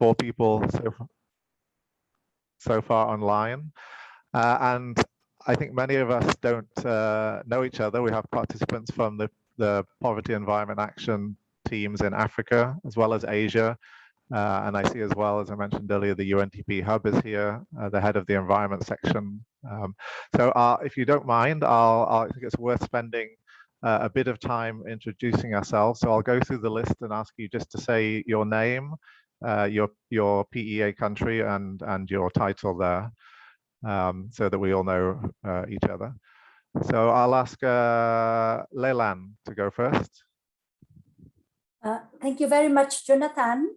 4 people so far online. And I think many of us don't know each other. We have participants from the Poverty Environment Action teams in Africa, as well as Asia. And I see as well, as I mentioned earlier, the UNDP Hub is here, the head of the environment section. So if you don't mind, I think it's worth spending a bit of time introducing ourselves. So I'll go through the list and ask you just to say your name, your PEA country, and your title there, so that we all know each other. So I'll ask Leilan to go first. Thank you very much, Jonathan.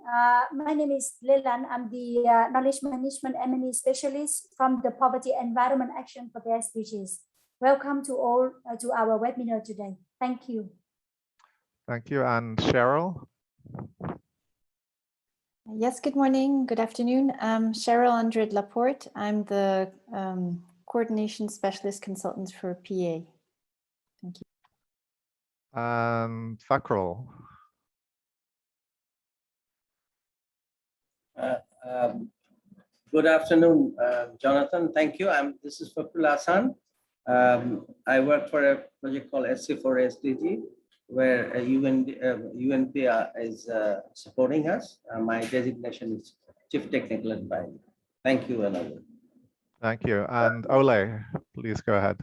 My name is Leilan. I'm the Knowledge Management M&E Specialist from the Poverty Environment Action for the SDGs. Welcome to all to our webinar today. Thank you. Thank you. And Cheryl? Yes, good morning, good afternoon. I'm Cheryl Andrade Laporte. I'm the Coordination Specialist Consultant for PA. Thank you. And Fakrul? Good afternoon, Jonathan. Thank you. This is Fakrul Hassan. I work for a project called SC4SDG, where UNP is supporting us. My designation is Chief Technical Advisor. Thank you, Anand. Thank you. And Ole, please go ahead.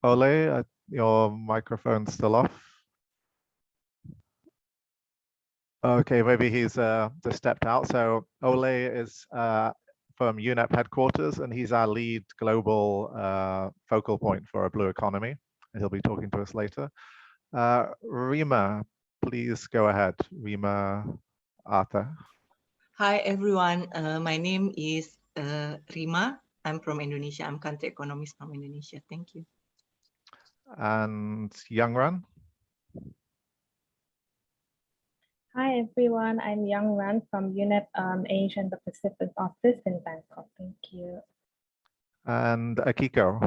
Ole, your microphone's still off. Okay, maybe he's just stepped out. So Ole is from UNEP headquarters, and he's our lead global focal point for a blue economy. And he'll be talking to us later. Rima, please go ahead. Rima Arthur. Hi, everyone. My name is Rima. I'm from Indonesia. I'm country economist from Indonesia. Thank you. And Young Run. Hi everyone, I'm Young Ran from UNEP Asia and the Pacific office in Bangkok. Thank you. And Akiko.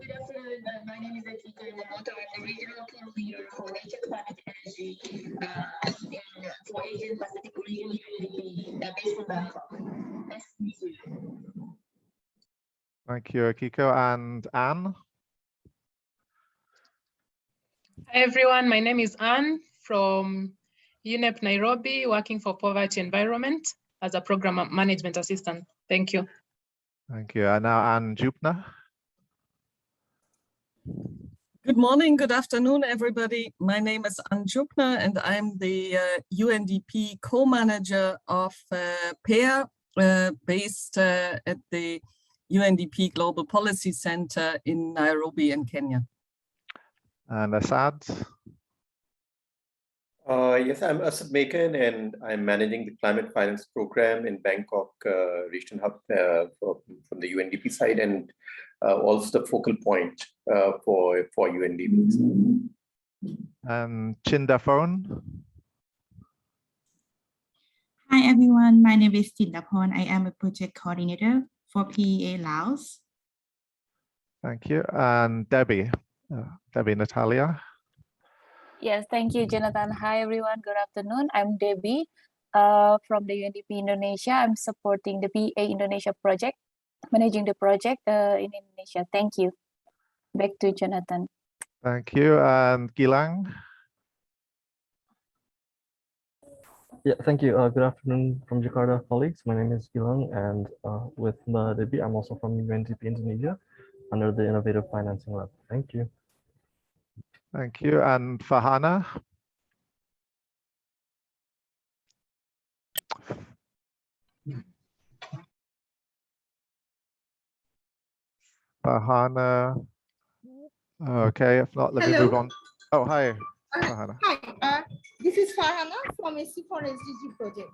Good afternoon. My name is Akiko Yamamoto. I'm the regional team leader for Nature, Climate, Energy for Asian Pacific region UNDP based in Bangkok. Nice to meet you. Thank you, Akiko. And Anne. Hi everyone, my name is Anne from UNEP Nairobi, working for Poverty Environment as a program management assistant. Thank you. Thank you. And now Anne Jupna. Good morning, good afternoon, everybody. My name is Anne Jupna, and I'm the UNDP co-manager of PAIR, based at the UNDP Global Policy Center in Nairobi in Kenya. And Assad? Yes, I'm Assad Mekan, and I'm managing the climate finance program in Bangkok Region Hub from the UNDP side, and also the focal point for UNDP. And Chinda Phone? Hi everyone, my name is Chindaphon. I am a project coordinator for PEA Laos. Thank you. And Debbie? Debbie Natalia. Yes, thank you, Jonathan. Hi, everyone. Good afternoon. I'm Debbie from the UNDP Indonesia. I'm supporting the PA Indonesia project, managing the project in Indonesia. Thank you. Back to Jonathan. Thank you. And Gilang? Yeah, thank you. Good afternoon from Jakarta, colleagues. My name is Gilang, and with Debbie, I'm also from UNDP Indonesia, under the Innovative Financing Lab. Thank you. Thank you. And Farhana? Farhana? Okay, if not, let me move on. Oh, hi, Farhana. Hi, this is Farhana from SC4SDG project.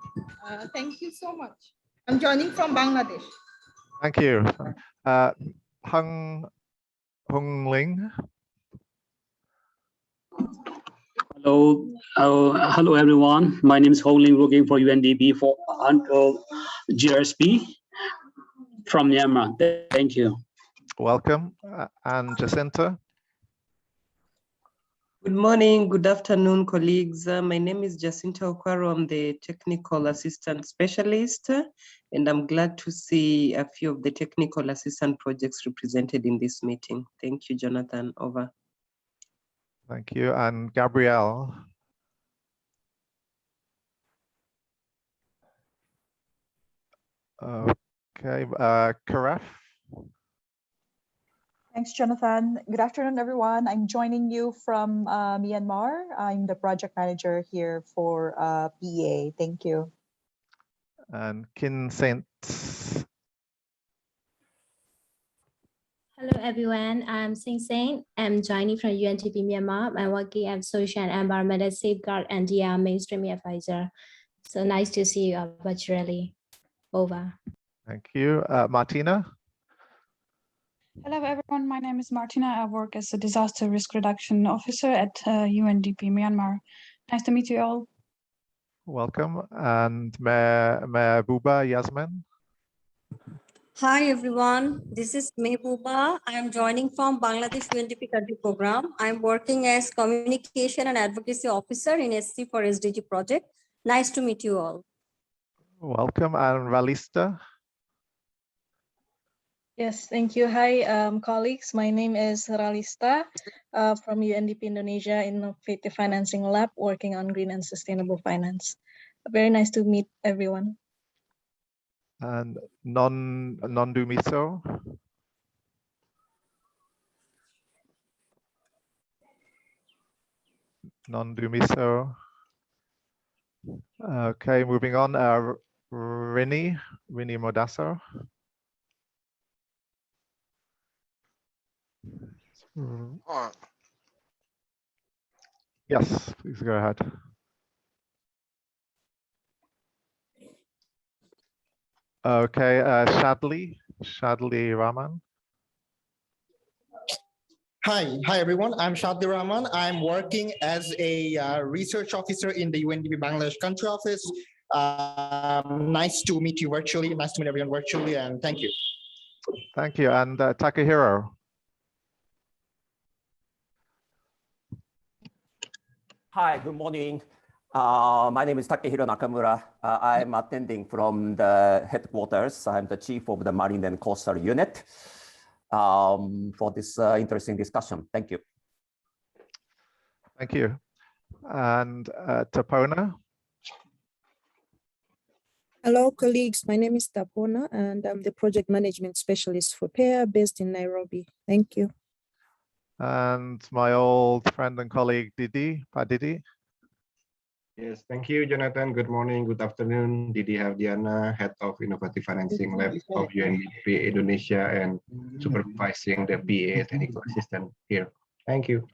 Thank you so much. I'm joining from Bangladesh. Thank you. Hung Ling. Hello everyone. My name is Hong Ling, working for UNDP for GRSP. from Myanmar. Thank you. Welcome. And Jacinta? Good morning, good afternoon, colleagues. My name is Jacinta Okwaro. I'm the Technical Assistant Specialist, and I'm glad to see a few of the technical assistant projects represented in this meeting. Thank you, Jonathan. Over. Thank you. And Gabrielle? Okay, Karef? Thanks, Jonathan. Good afternoon, everyone. I'm joining you from Myanmar. I'm the project manager here for PA. Thank you. And Kin Saint? Hello, everyone. I'm Sing Saint. I'm joining from UNDP Myanmar. I'm working as Social and Environmental Safeguard and DR Mainstreaming Advisor. So nice to see you virtually. Over. Thank you. Martina? Hello, everyone. My name is Martina. I work as a Disaster Risk Reduction Officer at UNDP Myanmar. Nice to meet you all. Welcome. And Mehbooba Yasmin? Hi, everyone. This is Mehbooba. I'm joining from Bangladesh UNDP Country Program. I'm working as Communication and Advocacy Officer in SC for SDG project. Nice to meet you all. Welcome. And Ralista? Yes, thank you. Hi, colleagues. My name is Ralista from UNDP Indonesia Innovative Financing Lab, working on green and sustainable finance. Very nice to meet everyone. And Nondumiso? Nondumiso. Okay, moving on. Rini Modasso. Yes, please go ahead. Okay, Shadli Rahman. Hi everyone. I'm Shadli Rahman. I'm working as a research officer in the UNDP Bangladesh Country Office. Nice to meet you virtually. Nice to meet everyone virtually, and thank you. Thank you. And Takahiro. Hi, good morning. My name is Takehiro Nakamura. I'm attending from the headquarters. I'm the chief of the Marine and Coastal Unit for this interesting discussion. Thank you. Thank you. And Tapona. Hello, colleagues. My name is Tapona, and I'm the project management specialist for PAIR based in Nairobi. Thank you. And my old friend and colleague, Didi, Pak Didi. Yes, thank you, Jonathan. Good morning, good afternoon. Didi Hardiana, Head of Innovative Financing Lab of UNDP Indonesia and supervising the PA technical assistant here. Thank you.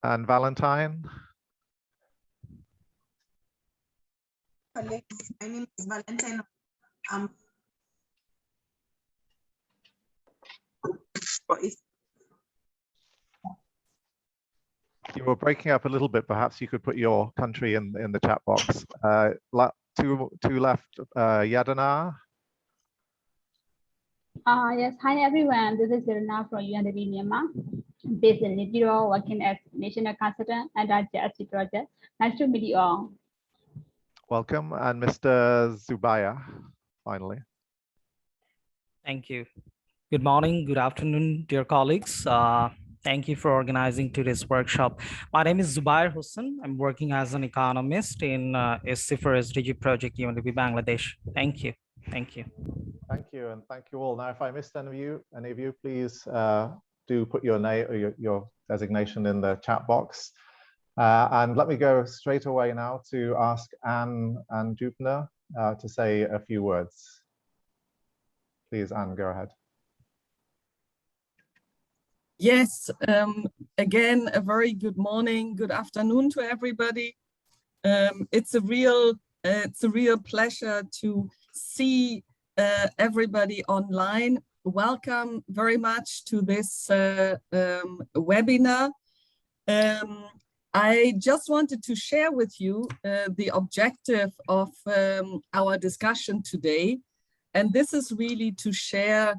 And Valentine. My name is Valentine. You were breaking up a little bit. Perhaps you could put your country in the chat box. Two left. Yadana. Yes, hi everyone. This is Yadana from UNDP Myanmar, based in Nipiro, working as national consultant at the JSC project. Nice to meet you all. Welcome. And Mr. Zubaya, finally. Thank you. Good morning, good afternoon, dear colleagues. Thank you for organizing today's workshop. My name is Zubair Hussain. I'm working as an economist in SC for SDG project UNDP Bangladesh. Thank you. Thank you. Thank you, and thank you all. Now, if I missed any of you, please do put your name or your designation in the chat box. And let me go straight away now to ask Anne Dubner to say a few words. Please, Anne, go ahead. Yes, again, a very good morning, good afternoon to everybody. It's a real pleasure to see everybody online. Welcome very much to this webinar. I just wanted to share with you the objective of our discussion today. And this is really to share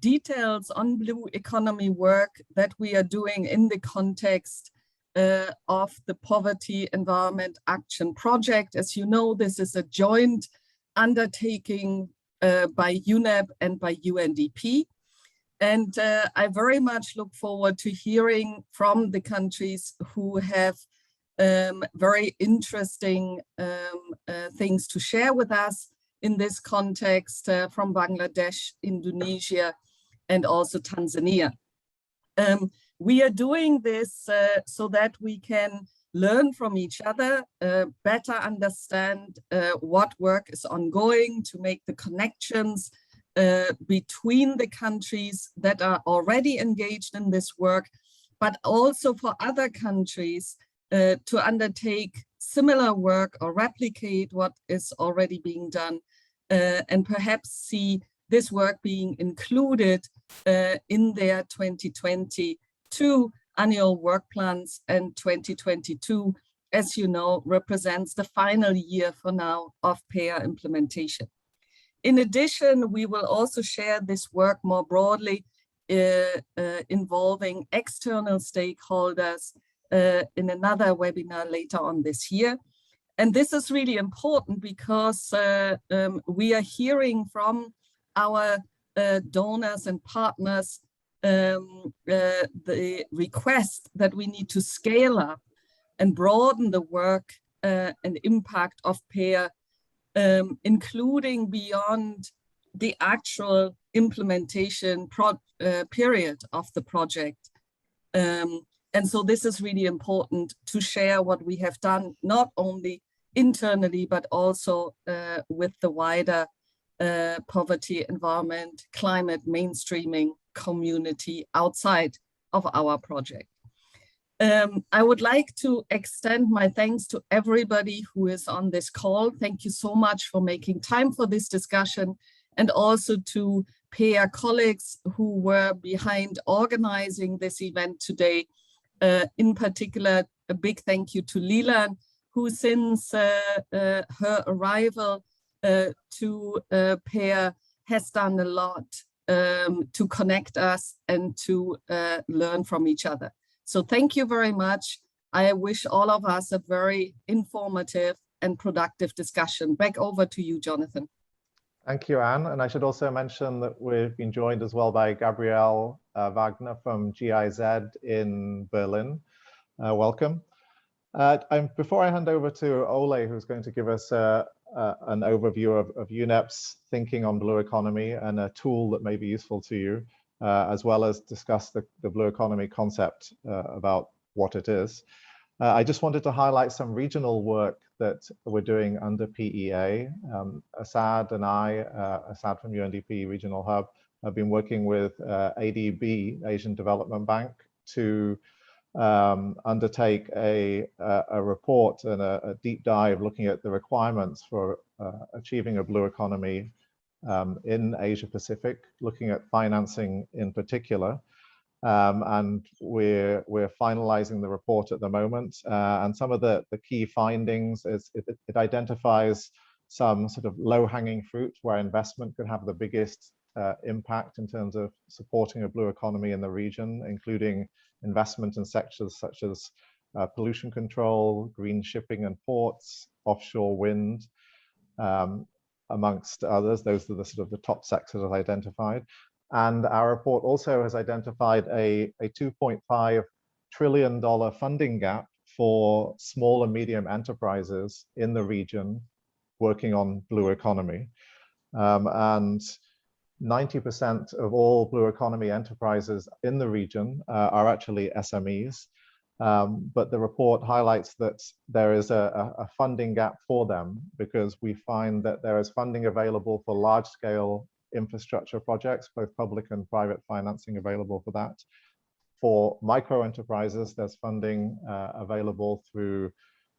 details on blue economy work that we are doing in the context of the Poverty Environment Action Project. As you know, this is a joint undertaking by UNEP and by UNDP. And I very much look forward to hearing from the countries who have very interesting things to share with us in this context, from Bangladesh, Indonesia, and also Tanzania. We are doing this so that we can learn from each other, better understand what work is ongoing, to make the connections between the countries that are already engaged in this work, but also for other countries to undertake similar work or replicate what is already being done, and perhaps see this work being included in their 2022 annual work plans. And 2022, as you know, represents the final year for now of PEAR implementation. In addition, we will also share this work more broadly, involving external stakeholders in another webinar later on this year. And this is really important because we are hearing from our donors and partners the request that we need to scale up and broaden the work and impact of PEAR, including beyond the actual implementation period of the project. And so this is really important to share what we have done, not only internally, but also with the wider poverty, environment, climate mainstreaming community outside of our project. I would like to extend my thanks to everybody who is on this call. Thank you so much for making time for this discussion, and also to PEAR colleagues who were behind organizing this event today. In particular, a big thank you to Leland, who since her arrival to PEAR has done a lot to connect us and to learn from each other. So thank you very much. I wish all of us a very informative and productive discussion. Back over to you, Jonathan. Thank you, Anne. And I should also mention that we've been joined as well by Gabrielle Wagner from GIZ in Berlin. Welcome. Before I hand over to Ole, who's going to give us an overview of UNEP's thinking on blue economy and a tool that may be useful to you, as well as discuss the blue economy concept about what it is. I just wanted to highlight some regional work that we're doing under PEA. Asad and I, Asad from UNDP Regional Hub, have been working with ADB, Asian Development Bank, to undertake a report and a deep dive looking at the requirements for achieving a blue economy in Asia Pacific, looking at financing in particular. And we're finalizing the report at the moment. And some of the key findings is it identifies some sort of low-hanging fruit where investment could have the biggest impact in terms of supporting a blue economy in the region, including investment in sectors such as pollution control, green shipping and ports, offshore wind, amongst others. Those are the sort of the top sectors identified. And our report also has identified a $2.5 trillion funding gap for small and medium enterprises in the region working on blue economy. And 90% of all blue economy enterprises in the region are actually SMEs. But the report highlights that there is a funding gap for them, because we find that there is funding available for large-scale infrastructure projects, both public and private financing available for that. For micro enterprises, there's funding available through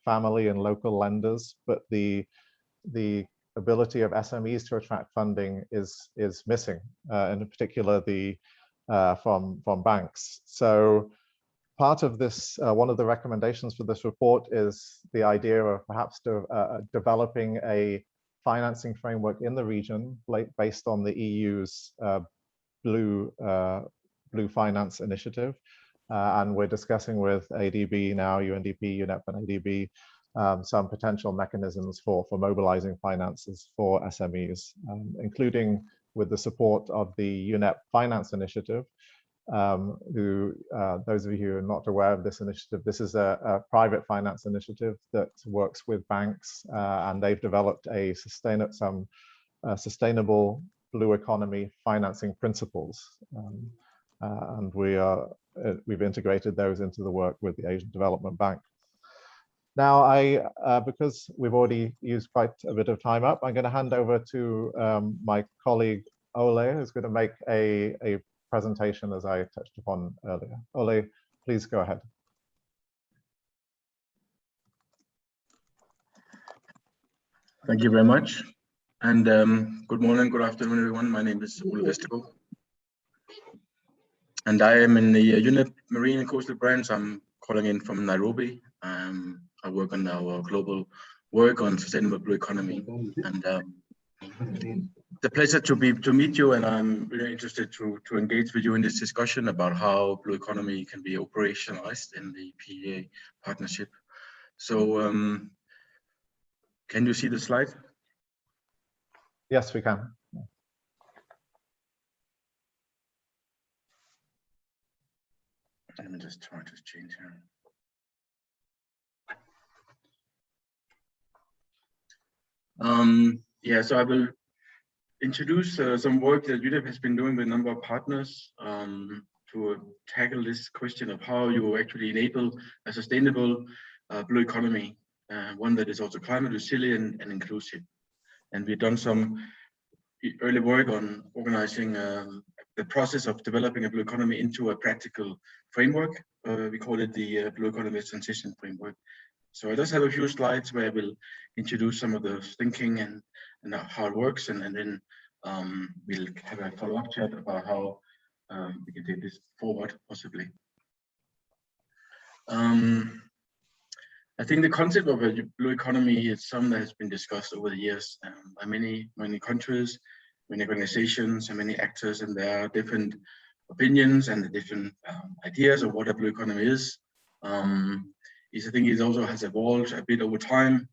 family and local lenders, but the ability of SMEs to attract funding is missing, in particular from banks. So part of this, one of the recommendations for this report is the idea of perhaps developing a financing framework in the region based on the EU's Blue Finance Initiative. And we're discussing with ADB now, UNDP, UNEP, and ADB, some potential mechanisms for mobilizing finances for SMEs, including with the support of the UNEP Finance Initiative, those of you who are not aware of this initiative, this is a private finance initiative that works with banks, and they've developed some sustainable blue economy financing principles. And we've integrated those into the work with the Asian Development Bank. Now, because we've already used quite a bit of time up, I'm going to hand over to my colleague Ole, who's going to make a presentation as I touched upon earlier. Ole, please go ahead. Thank you very much. And good morning, good afternoon, everyone. My name is Ole Vestergaard. And I am in the UNEP Marine and Coastal branch. I'm calling in from Nairobi. I work on our global work on sustainable blue economy. And it's a pleasure to meet you, and I'm really interested to engage with you in this discussion about how blue economy can be operationalized in the PEA partnership. So can you see the slide? Yes, we can. Let me just try to change here. Yeah, so I will introduce some work that UNEP has been doing with a number of partners to tackle this question of how you actually enable a sustainable blue economy, one that is also climate resilient and inclusive. And we've done some early work on organizing the process of developing a blue economy into a practical framework. We call it the Blue Economy Transition Framework. So I just have a few slides where I will introduce some of the thinking and how it works, and then we'll have a follow-up chat about how we can take this forward, possibly. I think the concept of a blue economy is something that has been discussed over the years by many countries, many organizations, and many actors, and there are different opinions and the different ideas of what a blue economy is. I think it also has evolved a bit over time.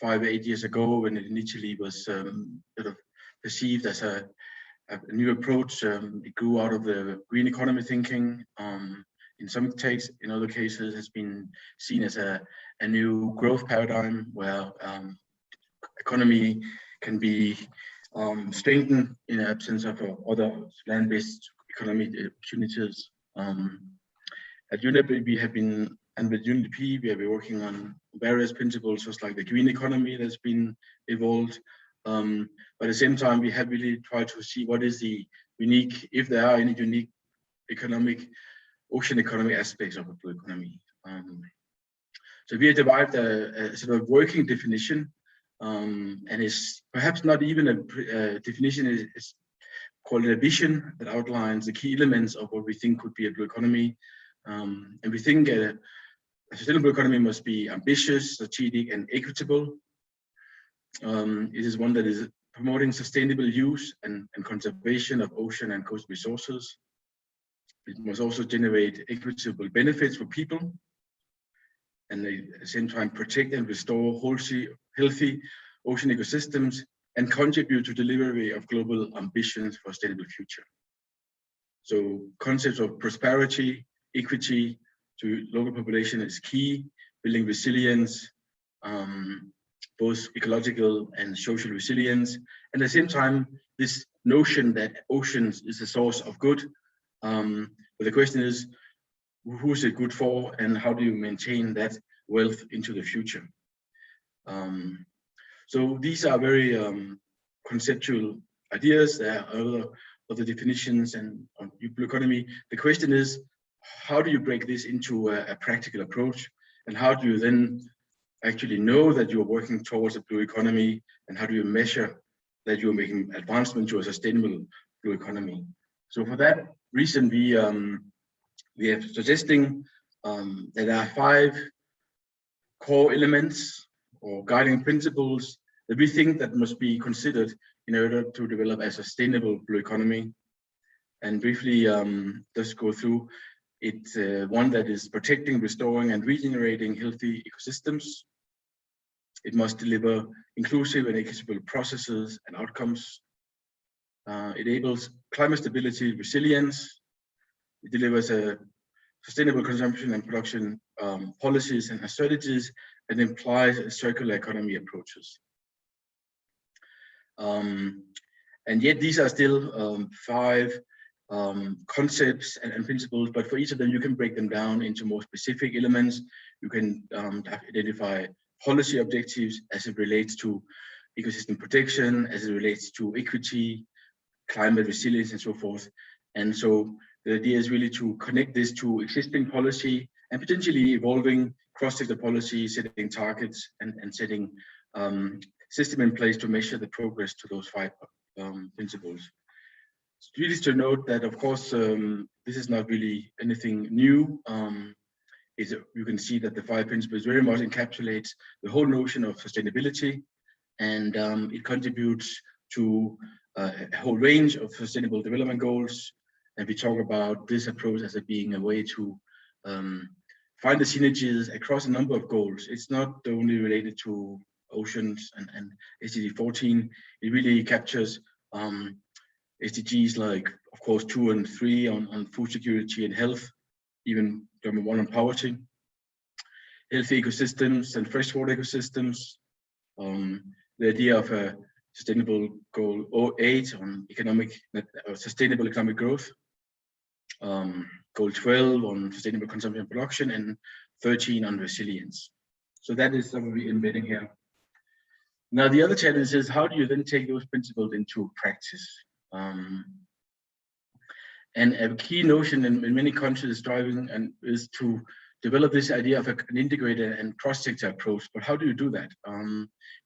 5-8 years ago, when it initially was sort of perceived as a new approach, it grew out of the green economy thinking. In some cases, in other cases, has been seen as a new growth paradigm where economy can be strengthened in the absence of other land-based economic opportunities. At UNEP, we have been, and with UNDP, we have been working on various principles, just like the green economy that's been evolved. But at the same time, we have really tried to see what is the unique, if there are any unique ocean economy aspects of a blue economy. So we have derived a sort of working definition, and it's perhaps not even a definition, it's called a vision that outlines the key elements of what we think could be a blue economy. And we think a sustainable economy must be ambitious, strategic, and equitable. It is one that is promoting sustainable use and conservation of ocean and coast resources. It must also generate equitable benefits for people, and at the same time protect and restore healthy ocean ecosystems and contribute to delivery of global ambitions for a sustainable future. So concepts of prosperity, equity to local population is key, building resilience, both ecological and social resilience. And at the same time, this notion that oceans is a source of good. But the question is, who is it good for, and how do you maintain that wealth into the future? So these are very conceptual ideas. There are other definitions and on blue economy. The question is, how do you break this into a practical approach, and how do you then actually know that you're working towards a blue economy, and how do you measure that you're making advancement to a sustainable blue economy? So for that reason, we are suggesting that there are 5 core elements or guiding principles that we think that must be considered in order to develop a sustainable blue economy. And briefly, just go through it. One that is protecting, restoring, and regenerating healthy ecosystems. It must deliver inclusive and equitable processes and outcomes. It enables climate stability, resilience. It delivers a sustainable consumption and production policies and strategies, and implies circular economy approaches. And yet these are still 5 concepts and principles, but for each of them you can break them down into more specific elements. You can identify policy objectives as it relates to ecosystem protection, as it relates to equity, climate resilience, and so forth. And so the idea is really to connect this to existing policy and potentially evolving cross-sector policy, setting targets and setting system in place to measure the progress to those 5 principles. It's really to note that, of course, this is not really anything new. You can see that the 5 principles very much encapsulates the whole notion of sustainability, and it contributes to a whole range of sustainable development goals. And we talk about this approach as being a way to find the synergies across a number of goals. It's not only related to oceans and SDG 14. It really captures SDGs like, of course, 2 and 3 on food security and health, even number 1 on poverty, healthy ecosystems and freshwater ecosystems, the idea of a sustainable goal 8 on sustainable economic growth, goal 12 on sustainable consumption and production, and 13 on resilience. So that is what we're embedding here. Now, the other challenge is, how do you then take those principles into practice? And a key notion in many countries striving is to develop this idea of an integrated and cross-sector approach. But how do you do that?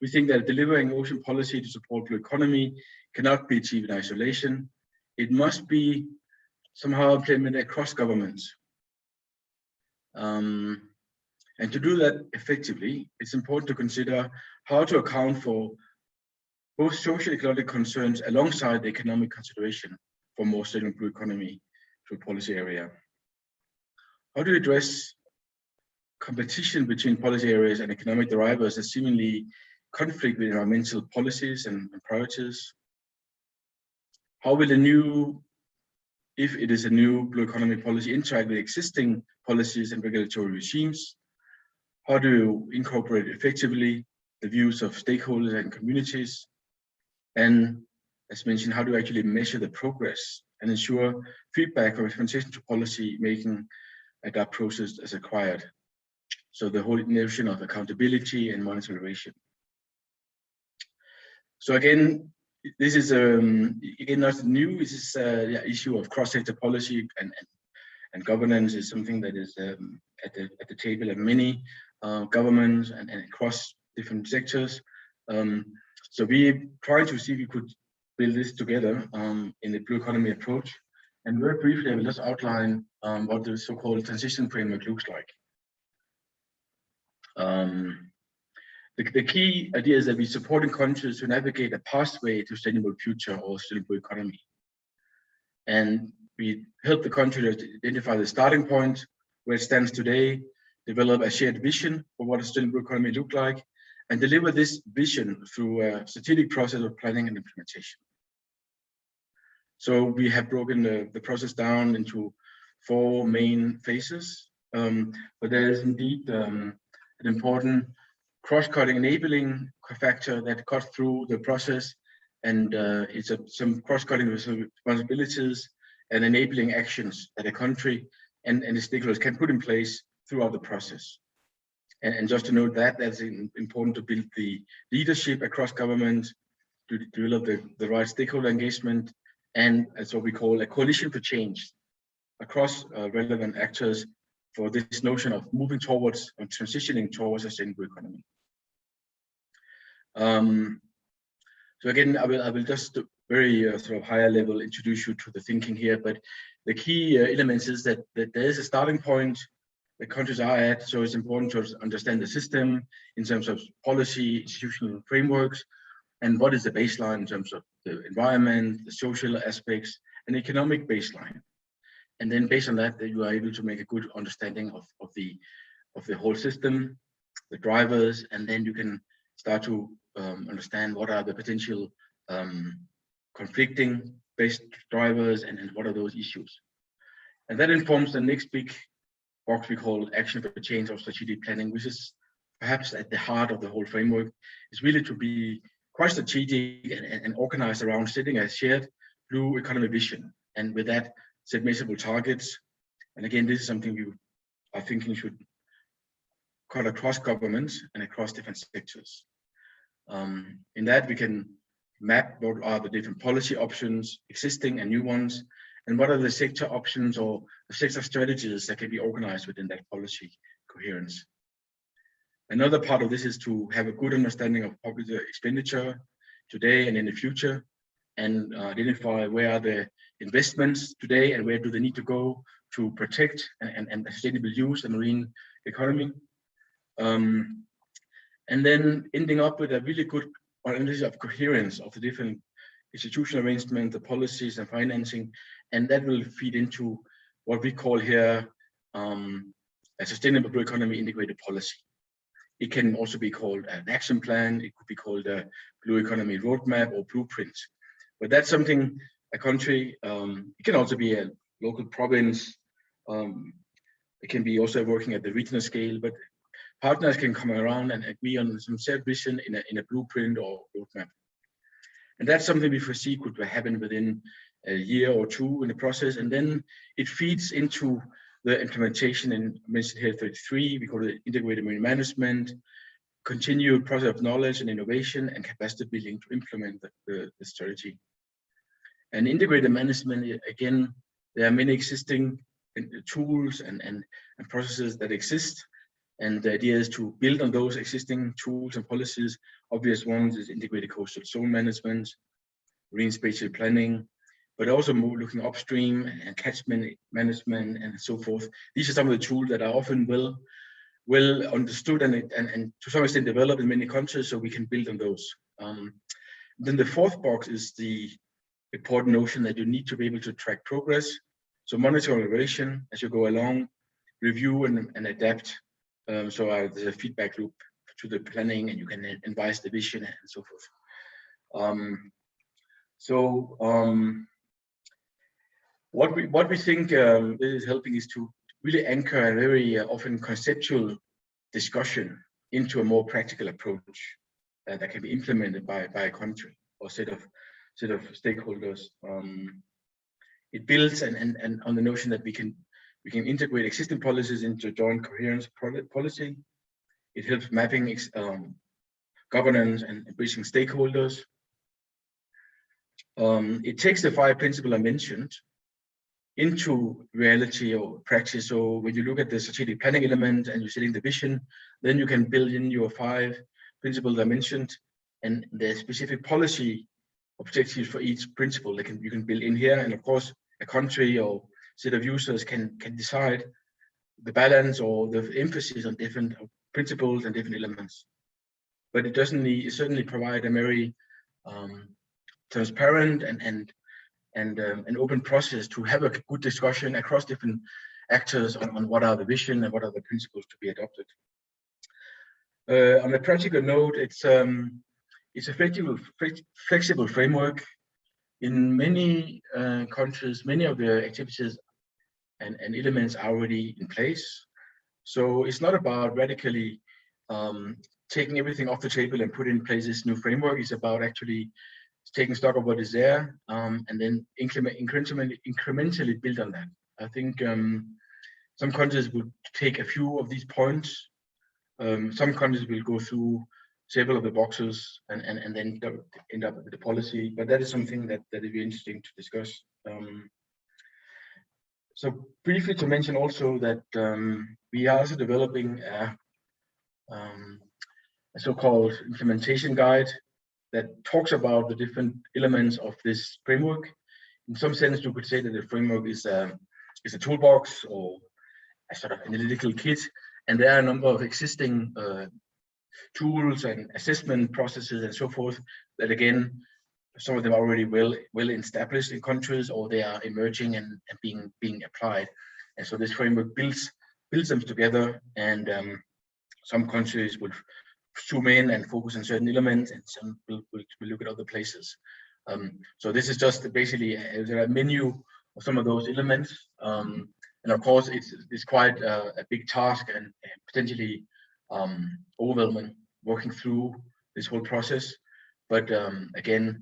We think that delivering ocean policy to support blue economy cannot be achieved in isolation. It must be somehow implemented across governments. And to do that effectively, it's important to consider how to account for both social and ecological concerns alongside the economic consideration for more sustainable blue economy through policy area. How do you address competition between policy areas and economic drivers that seemingly conflict with environmental policies and priorities? How will if it is a new blue economy policy, interact with existing policies and regulatory regimes? How do you incorporate effectively the views of stakeholders and communities? And as mentioned, how do you actually measure the progress and ensure feedback or implementation to policy making at that process as required? So the whole notion of accountability and monitoring. So again, this is again not new. This is the issue of cross-sector policy and governance is something that is at the table of many governments and across different sectors. So we try to see if we could build this together in the blue economy approach. And very briefly, I will just outline what the so-called transition framework looks like. The key idea is that we're supporting countries to navigate a pathway to sustainable future or sustainable economy. And we help the country to identify the starting point, where it stands today, develop a shared vision for what a sustainable economy looks like, and deliver this vision through a strategic process of planning and implementation. So we have broken the process down into 4 main phases, but there is indeed an important cross-cutting enabling factor that cuts through the process, and it's some cross-cutting responsibilities and enabling actions that a country and the stakeholders can put in place throughout the process. And just to note that, that's important to build the leadership across government, to develop the right stakeholder engagement, and that's what we call a coalition for change across relevant actors for this notion of moving towards and transitioning towards a sustainable economy. So again, I will just very sort of higher level introduce you to the thinking here, but the key elements is that there is a starting point the countries are at. So it's important to understand the system in terms of policy, institutional frameworks, and what is the baseline in terms of the environment, the social aspects, and economic baseline. And then based on that, you are able to make a good understanding of the whole system, the drivers, and then you can start to understand what are the potential conflicting based drivers and what are those issues. And that informs the next big box we call action for change or strategic planning, which is perhaps at the heart of the whole framework. Is really to be quite strategic and organized around setting a shared blue economy vision. And with that, set measurable targets. And again, this is something you are thinking should cut across governments and across different sectors. In that, we can map what are the different policy options, existing and new ones, and what are the sector options or the sector strategies that can be organized within that policy coherence. Another part of this is to have a good understanding of public expenditure today and in the future, and identify where are the investments today and where do they need to go to protect and sustainable use the marine economy. And then ending up with a really good analysis of coherence of the different institutional arrangement, the policies and financing, and that will feed into what we call here a sustainable blue economy integrated policy. It can also be called an action plan. It could be called a blue economy roadmap or blueprint. But that's something a country, it can also be a local province. It can be also working at the regional scale, but partners can come around and agree on some shared vision in a blueprint or roadmap. And that's something we foresee could happen within a year or two in the process. And then it feeds into the implementation in mentioned here 33, we call it integrated marine management, continued process of knowledge and innovation and capacity building to implement the strategy. And integrated management, again, there are many existing tools and processes that exist. And the idea is to build on those existing tools and policies. Obvious ones is integrated coastal zone management, marine spatial planning, but also more looking upstream and catchment management and so forth. These are some of the tools that are often well understood and to some extent developed in many countries, so we can build on those. Then the fourth box is the important notion that you need to be able to track progress. So monitor evaluation as you go along, review and adapt. So there's a feedback loop to the planning, and you can advise the vision and so forth. What we think is helping is to really anchor a very often conceptual discussion into a more practical approach that can be implemented by a country or set of stakeholders. It builds and on the notion that we can integrate existing policies into joint coherence policy. It helps mapping governance and bridging stakeholders. It takes the 5 principles I mentioned into reality or practice. So when you look at the strategic planning element and you're setting the vision, then you can build in your 5 principles I mentioned and the specific policy objectives for each principle that you can build in here. And of course, a country or set of users can decide the balance or the emphasis on different principles and different elements. But it certainly provide a very transparent and an open process to have a good discussion across different actors on what are the vision and what are the principles to be adopted. On a practical note, it's a flexible framework. In many countries, many of the activities and elements are already in place. So it's not about radically taking everything off the table and put in place this new framework. It's about actually taking stock of what is there and then incrementally build on that. I think some countries will take a few of these points. Some countries will go through several of the boxes and then end up with the policy, but that is something that is very interesting to discuss. So briefly to mention also that we are also developing a so-called implementation guide that talks about the different elements of this framework. In some sense, you could say that the framework is a toolbox or sort of analytical kit, and there are a number of existing tools and assessment processes and so forth that, again, some of them are already well established in countries, or they are emerging and being applied. And so this framework builds them together, and some countries will zoom in and focus on certain elements, and some will look at other places. So this is just basically a menu of some of those elements. And of course, it's quite a big task and potentially overwhelming working through this whole process. But again,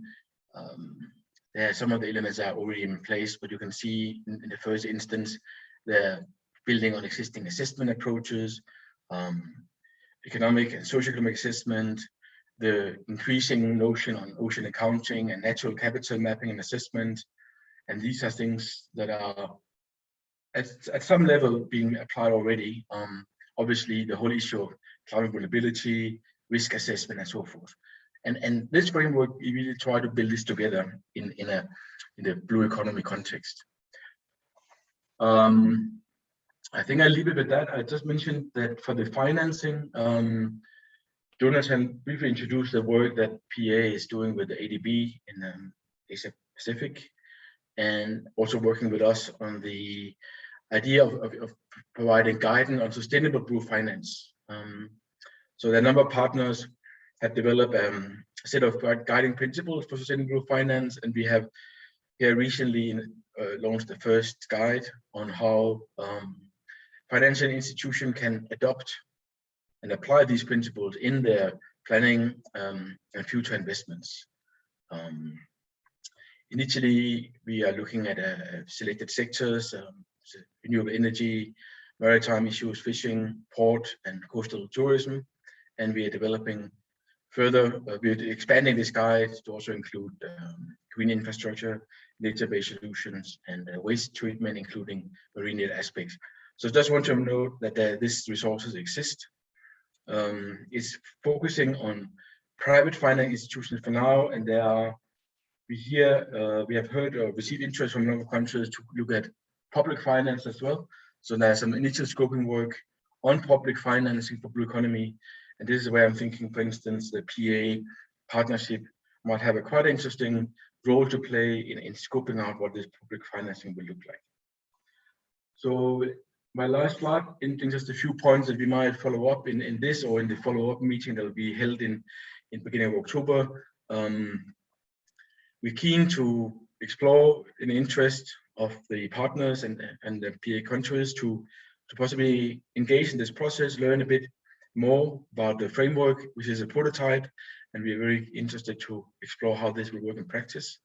there are some of the elements are already in place, but you can see in the first instance, they're building on existing assessment approaches, economic and socioeconomic assessment, the increasing notion on ocean accounting and natural capital mapping and assessment. And these are things that are at some level being applied already. Obviously, the whole issue of climate vulnerability, risk assessment, and so forth. And this framework, we really try to build this together in the blue economy context. I think I'll leave it with that. I just mentioned that for the financing, Jonathan briefly introduced the work that PA is doing with the ADB in Asia Pacific, and also working with us on the idea of providing guidance on sustainable blue finance. So there are a number of partners have developed a set of guiding principles for sustainable blue finance, and we have here recently launched the first guide on how financial institution can adopt and apply these principles in their planning and future investments. Initially, we are looking at selected sectors, renewable energy, maritime issues, fishing, port, and coastal tourism. And we are developing further, we're expanding this guide to also include green infrastructure, nature-based solutions, and waste treatment, including marine aspects. So just want to note that these resources exist. It's focusing on private finance institutions for now, and we have heard or received interest from a number of countries to look at public finance as well. So there's some initial scoping work on public financing for blue economy, and this is where I'm thinking, for instance, the PA partnership might have a quite interesting role to play in scoping out what this public financing will look like. So my last slide, in just a few points that we might follow up in this or in the follow-up meeting that will be held in beginning of October. We're keen to explore in the interest of the partners and the PA countries to possibly engage in this process, learn a bit more about the framework, which is a prototype, and we're very interested to explore how this will work in practice.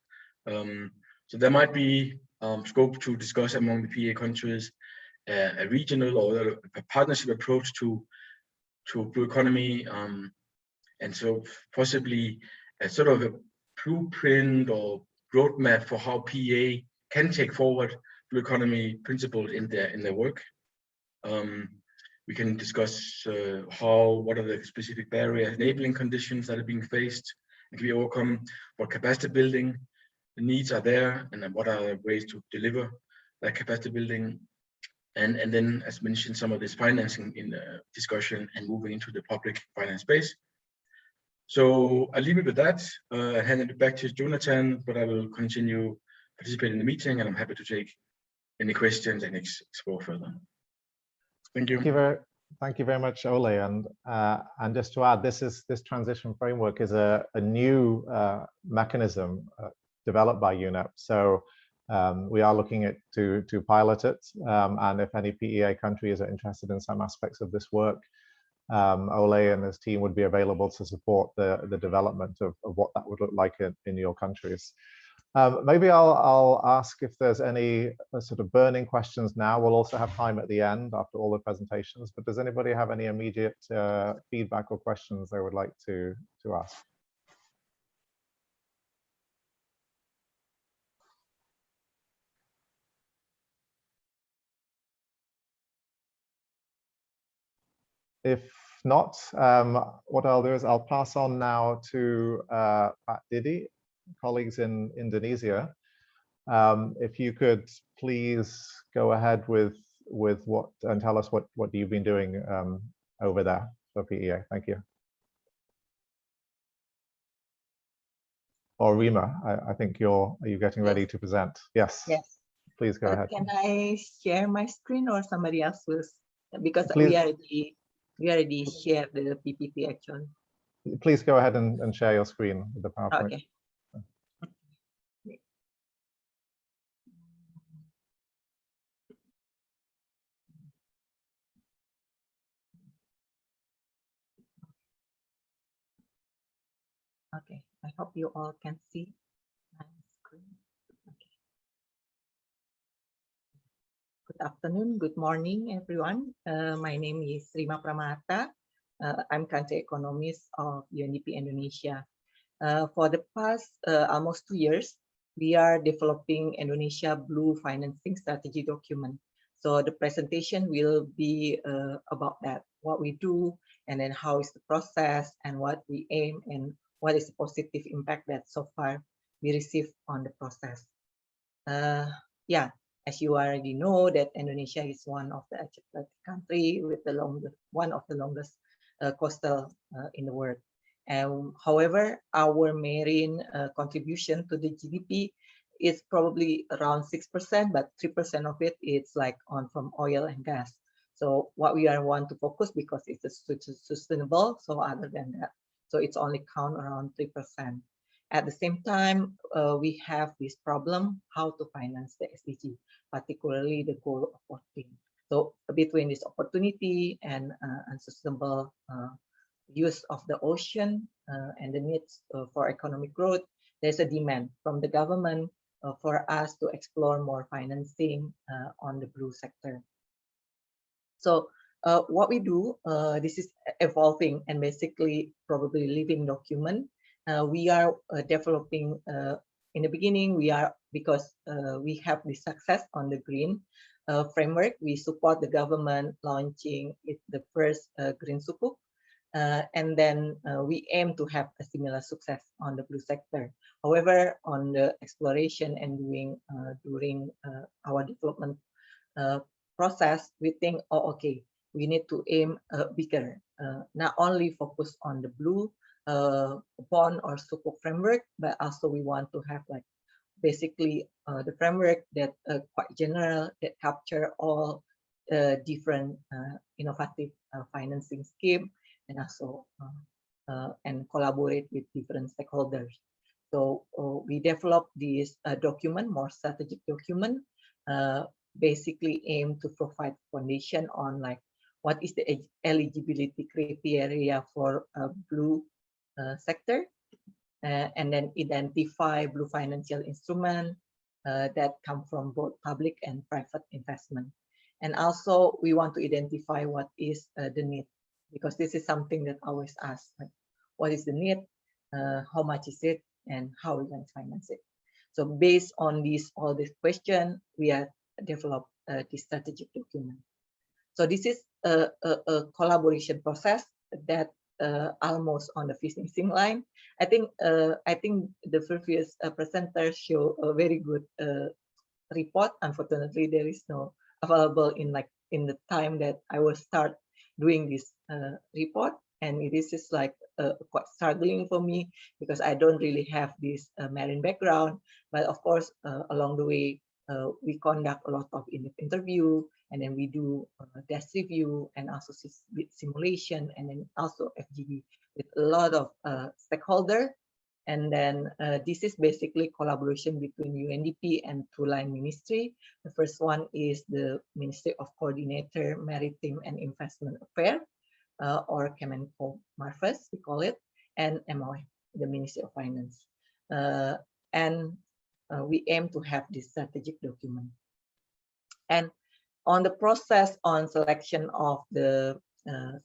So there might be scope to discuss among the PA countries a regional or a partnership approach to blue economy, and so possibly a sort of a blueprint or roadmap for how PA can take forward blue economy principles in their work. We can discuss what are the specific barriers, enabling conditions that are being faced and can be overcome, what capacity building needs are there, and then what are ways to deliver that capacity building. And then, as mentioned, some of this financing in the discussion and moving into the public finance space. So I'll leave it with that. I hand it back to Jonathan, but I will continue participating in the meeting, and I'm happy to take any questions and explore further. Thank you. Thank you very much, Ole. And just to add, this transition framework is a new mechanism developed by UNEP. So we are looking at to pilot it, and if any PEA countries are interested in some aspects of this work, Ole and his team would be available to support the development of what that would look like in your countries. Maybe I'll ask if there's any sort of burning questions now. We'll also have time at the end after all the presentations, but does anybody have any immediate feedback or questions they would like to ask? If not, what I'll do is I'll pass on now to Pak Didi, colleagues in Indonesia. If you could please go ahead with with what and tell us what you've been doing over there for PEA. Thank you. Or Rima, I think are you getting ready to present? Yes. Yes. Please go ahead. Can I share my screen or somebody else will? Because Please. we already shared the PPT actually. Please go ahead and share your screen with the PowerPoint. Okay. Okay, I hope you all can see my screen. Okay. Good afternoon, good morning, everyone. My name is Rima Pramata. I'm country economist of UNDP Indonesia. For the past almost 2 years, we are developing Indonesia Blue Financing Strategy document. So the presentation will be about that, what we do, and then how is the process, and what we aim, and what is the positive impact that so far we received on the process. Yeah, as you already know, that Indonesia is one of the Atlantic country with the one of the longest coastal in the world. However, our marine contribution to the GDP is probably around 6%, but 3% of it is like from oil and gas. So what we want to focus, because it's sustainable, so other than that, so it's only count around 3%. At the same time, we have this problem, how to finance the SDG, particularly the goal of 14. So between this opportunity and unsustainable use of the ocean and the needs for economic growth, there's a demand from the government for us to explore more financing on the blue sector. So what we do, this is evolving and basically probably living document. We are developing in the beginning, because we have the success on the green framework, we support the government launching the first green sukuk. And then we aim to have a similar success on the blue sector. However, on the exploration and during our development process, we think, oh, okay, we need to aim bigger, not only focus on the blue bond or sukuk framework, but also we want to have like basically the framework that quite general, that capture all different innovative financing scheme, and also and collaborate with different stakeholders. So we developed this document, more strategic document, basically aim to provide foundation on like what is the eligibility criteria for a blue sector, and then identify blue financial instrument that come from both public and private investment. And also we want to identify what is the need, because this is something that I always ask, like, what is the need, how much is it, and how we can finance it. So based on all these questions, we have developed this strategic document. So this is a collaboration process that almost on the finishing line. I think the previous presenter showed a very good report. Unfortunately, there is no available in the time that I will start doing this report, and this is like quite struggling for me because I don't really have this marine background. But of course, along the way, we conduct a lot of interview, and then we do desk review and also simulation, and then also FGD with a lot of stakeholder. And then this is basically collaboration between UNDP and two-line ministry. The first one is the Ministry of Coordinator, Maritime and Investment Affairs, or Kemenko Marves, we call it, and MOF, the Ministry of Finance. And we aim to have this strategic document. And on the process on selection of the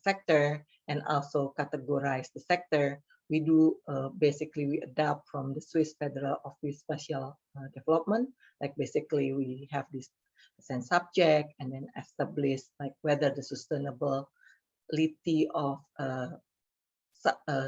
sector and also categorize the sector, we do basically we adapt from the Swiss Federal Office Special Development. Like basically we have this subject and then establish like whether the sustainability of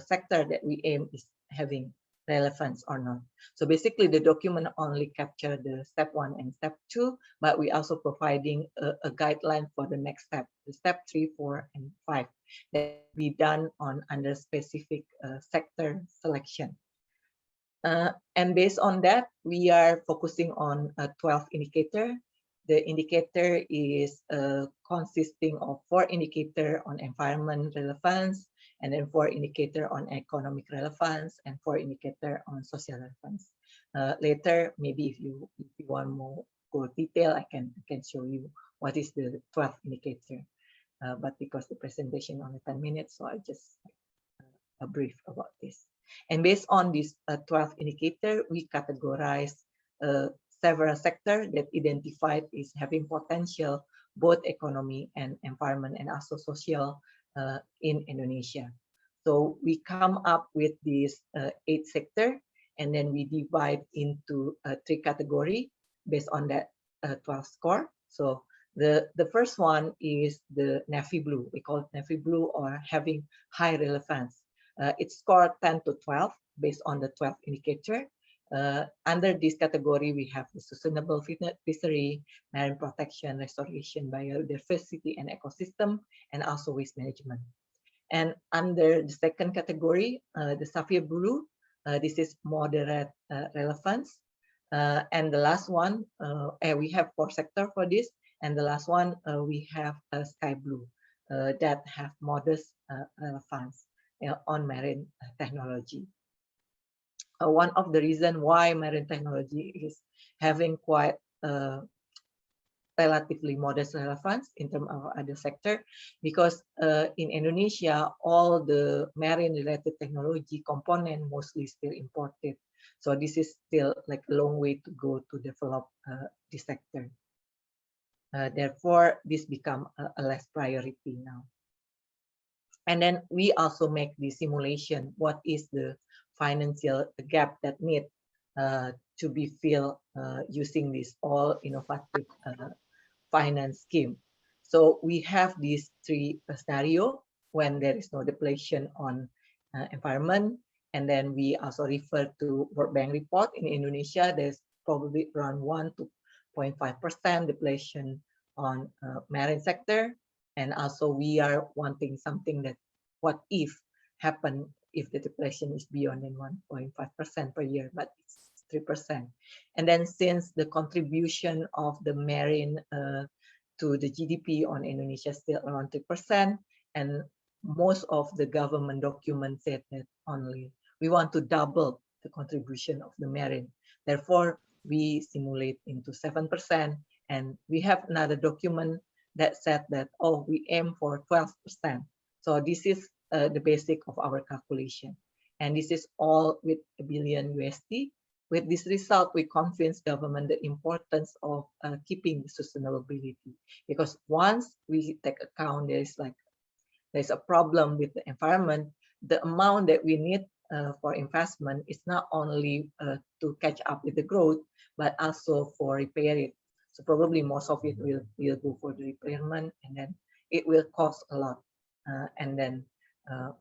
sector that we aim is having. relevance or not. So basically the document only capture the step 1 and step 2, but we also providing a guideline for the next step, the step 3, 4, and 5 that be done on under specific sector selection. And based on that, we are focusing on 12 indicator. The indicator is consisting of 4 indicator on environment relevance, and then 4 indicator on economic relevance, and 4 indicator on social relevance. Later, maybe if you want more detail, I can show you what is the 12 indicator. But because the presentation only 10 minutes, so I just a brief about this. And based on this 12 indicator, we categorize several sectors that identified is having potential, both economy and environment and also social in Indonesia. So we come up with these 8 sectors, and then we divide into 3 categories based on that 12 score. So the first one is the navy blue. We call it navy blue, or having high relevance. It's scored 10 to 12 based on the 12 indicator. Under this category, we have the sustainable fishery, marine protection, restoration, biodiversity and ecosystem, and also waste management. And under the second category, the sapphire blue, this is moderate relevance. And the last one, we have 4 sectors for this. And the last one, we have sky blue that have modest relevance on marine technology. One of the reasons why marine technology is having quite relatively modest relevance in terms of other sector, because in Indonesia, all the marine related technology component mostly still imported. So this is still like a long way to go to develop this sector. Therefore, this become a less priority now. And then we also make the simulation. What is the financial gap that need to be filled using this all innovative finance scheme? So we have these 3 scenarios when there is no depletion on environment. And then we also refer to World Bank report. In Indonesia, there's probably around 1 to 0.5% depletion on marine sector. And also we are wanting something that what if happen if the depletion is beyond than 1.5% per year, but it's 3%. And then since the contribution of the marine to the GDP on Indonesia is still around 3%, and most of the government documents said that only we want to double the contribution of the marine. Therefore, we simulate into 7%, and we have another document that said that, oh, we aim for 12%. So this is the basic of our calculation. And this is all with $1 billion USD. With this result, we convince government the importance of keeping the sustainability, because once we take account there's a problem with the environment, the amount that we need for investment is not only to catch up with the growth, but also for repair it. So probably most of it will go for the repairment, and then it will cost a lot. And then,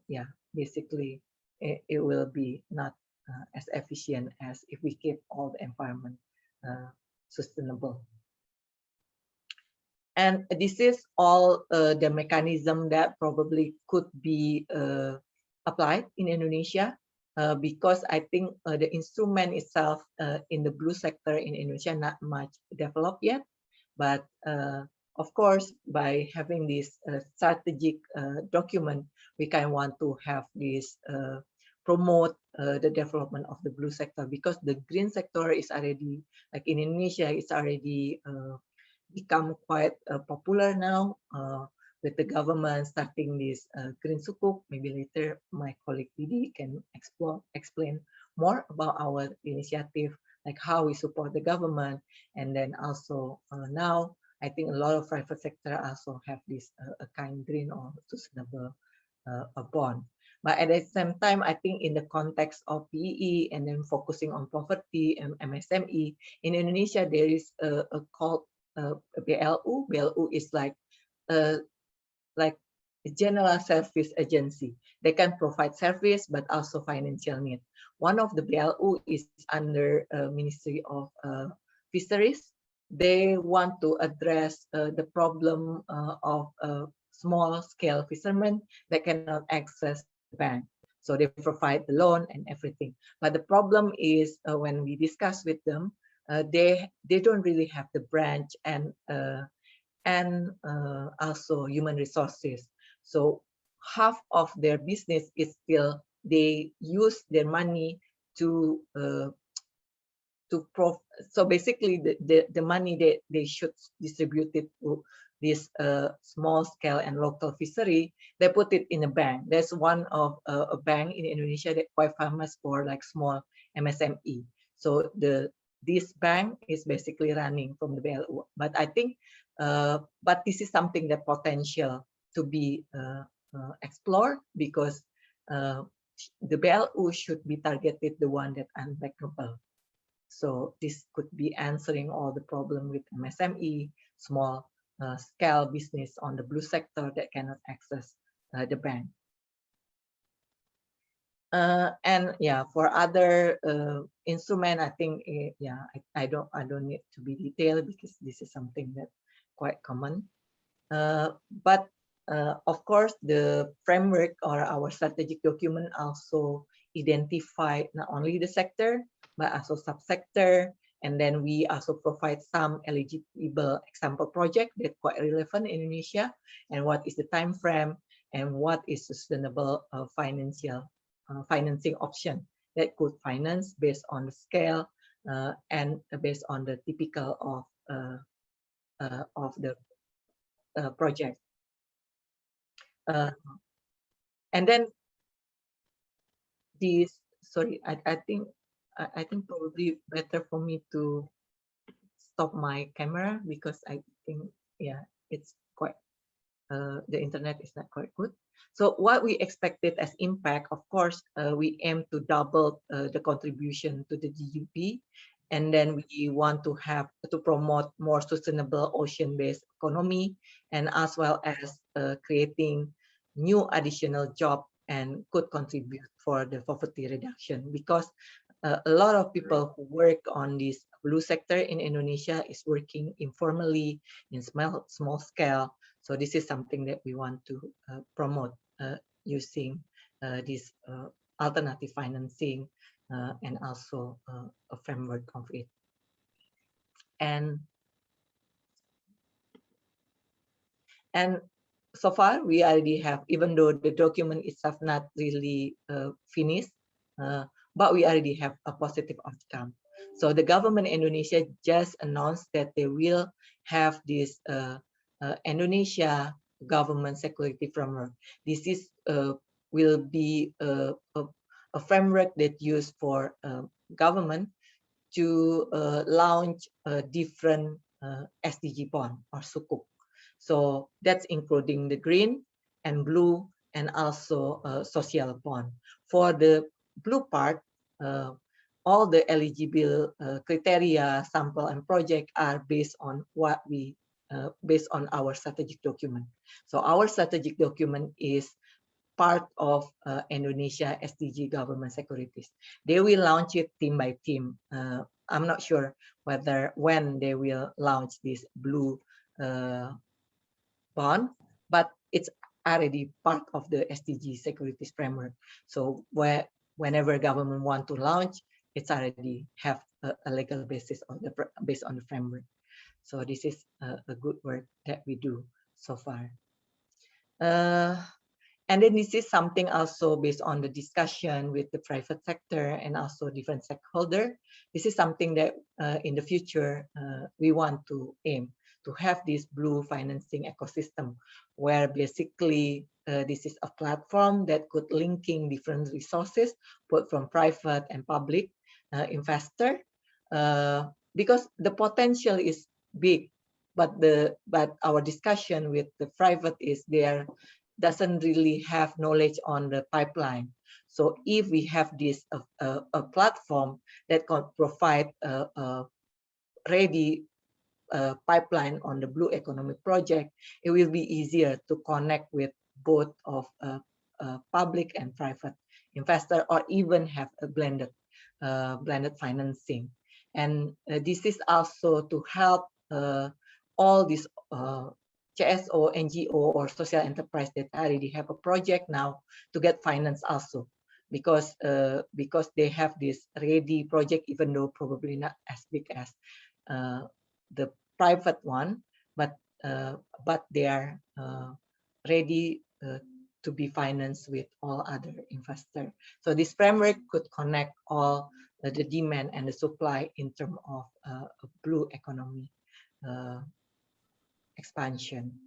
yeah, basically it will be not as efficient as if we keep all the environment sustainable. And this is all the mechanism that probably could be applied in Indonesia, because I think the instrument itself in the blue sector in Indonesia not much developed yet. But of course, by having this strategic document, we kind of want to have this promote the development of the blue sector, because the green sector is already, like in Indonesia, it's already become quite popular now with the government starting this green sukuk. Maybe later my colleague Didi can explain more about our initiative, like how we support the government. And then also now, I think a lot of private sector also have this a kind green or sustainable bond. But at the same time, I think in the context of PE and then focusing on poverty and MSME, in Indonesia, there is a called BLU. BLU is like a general service agency. They can provide service, but also financial need. one of the BLU is under Ministry of Fisheries. They want to address the problem of small-scale fishermen that cannot access the bank. So they provide the loan and everything. But the problem is when we discuss with them, they don't really have the branch and also human resources. So half of their business is still they use their money to so basically the money that they should distribute it to this small scale and local fishery, they put it in a bank. There's one of a bank in Indonesia that quite famous for like small MSME. So this bank is basically running from the BLU. But I think, but this is something that potential to be explored, because the BLU should be targeted the one that unbankable. So this could be answering all the problem with MSME, small scale business on the blue sector that cannot access the bank. And yeah, for other instrument, I think I don't need to be detailed because this is something that quite common. But of course, the framework or our strategic document also identify not only the sector but also subsector, and then we also provide some eligible example project that quite relevant in Indonesia, and what is the time frame and what is sustainable financing option that could finance based on the scale and based on the typical of the project. And then this, sorry, I think probably better for me to stop my camera because I think, yeah, it's quite, the internet is not quite good. So what we expected as impact, of course, we aim to double the contribution to the GDP. And then we want to have to promote more sustainable ocean-based economy, and as well as creating new additional job and could contribute for the poverty reduction, because a lot of people who work on this blue sector in Indonesia is working informally in small scale. So this is something that we want to promote using this alternative financing and also a framework of it. And so far we already have, even though the document itself not really finished, but we already have a positive outcome. So the government in Indonesia just announced that they will have this Indonesia government security framework. This is will be a framework that used for government to launch a different SDG bond or sukuk. So that's including the green and blue and also social bond. For the blue part, all the eligible criteria, sample and project are based on what we based on our strategic document. So our strategic document is part of Indonesia SDG government securities. They will launch it team by team. I'm not sure when they will launch this blue bond, but it's already part of the SDG securities framework. So whenever government want to launch, it's already have a legal basis on the based on the framework. So this is a good work that we do so far. And then this is something also based on the discussion with the private sector and also different stakeholders. This is something that in the future we want to aim to have this blue financing ecosystem, where basically this is a platform that could linking different resources, both from private and public investor, because the potential is big, but our discussion with the private is there doesn't really have knowledge on the pipeline. So if we have this a platform that can provide a ready pipeline on the blue economic project, it will be easier to connect with both of public and private investor, or even have a blended financing. And this is also to help all these CSO, NGO, or social enterprise that already have a project now to get finance also, because they have this ready project, even though probably not as big as the private one, but they are ready to be financed with all other investors. So this framework could connect all the demand and the supply in terms of a blue economy expansion.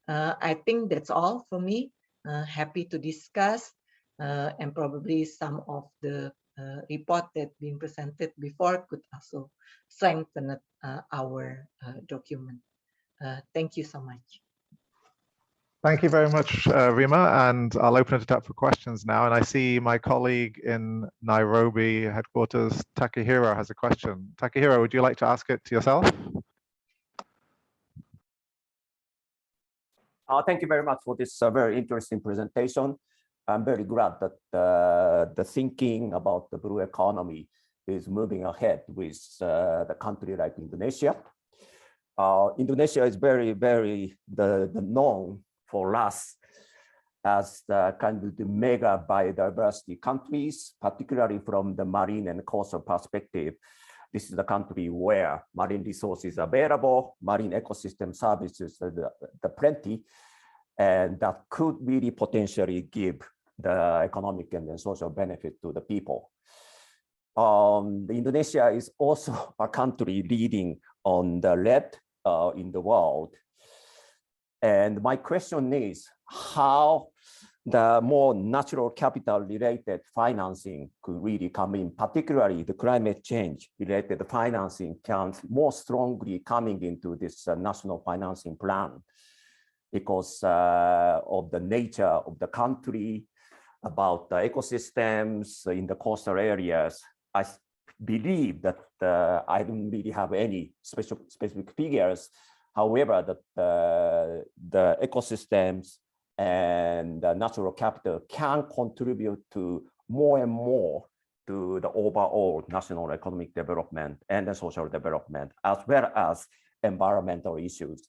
I think that's all for me. Happy to discuss, and probably some of the report that being presented before could also strengthen our document. Thank you so much. Thank you very much, Rima, and I'll open it up for questions now. And I see my colleague in Nairobi headquarters, Takahiro, has a question. Takahiro, would you like to ask it to yourself? Thank you very much for this very interesting presentation. I'm very glad that the thinking about the blue economy is moving ahead with the country like Indonesia. Indonesia is very known for us as the kind of the mega biodiversity countries, particularly from the marine and coastal perspective. This is the country where marine resources are available, marine ecosystem services are plenty, and that could really potentially give the economic and the social benefit to the people. Indonesia is also a country leading on the lead in the world. And my question is how the more natural capital related financing could really come in, particularly the climate change related financing can more strongly coming into this national financing plan because of the nature of the country, about the ecosystems in the coastal areas. I believe that I don't really have any specific figures. However, that the ecosystems and the natural capital can contribute to more and more to the overall national economic development and the social development, as well as environmental issues.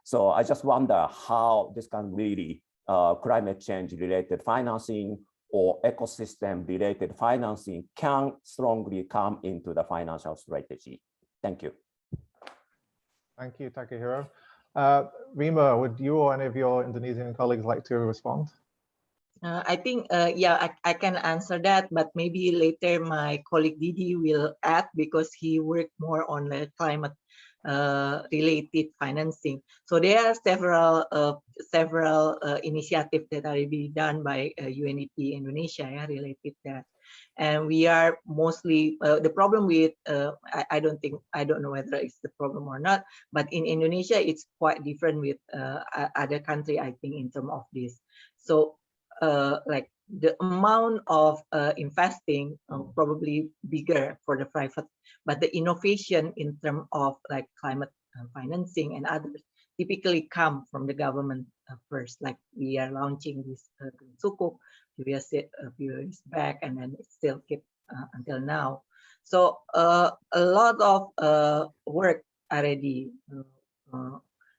So I just wonder how this can really climate change related financing or ecosystem related financing can strongly come into the financial strategy. Thank you. Thank you, Takahiro. Rima, would you or any of your Indonesian colleagues like to respond? I think, yeah, I can answer that, but maybe later my colleague Didi will add because he worked more on the climate related financing. So there are several initiatives that are being done by UNDP Indonesia related to that. And we are mostly the problem with I don't know whether it's the problem or not, but in Indonesia it's quite different with other country, I think, in terms of this. So like the amount of investing probably bigger for the private, but the innovation in terms of like climate financing and others typically come from the government first. Like we are launching this Sukuk a few years back, and then it still kept until now. So a lot of work already,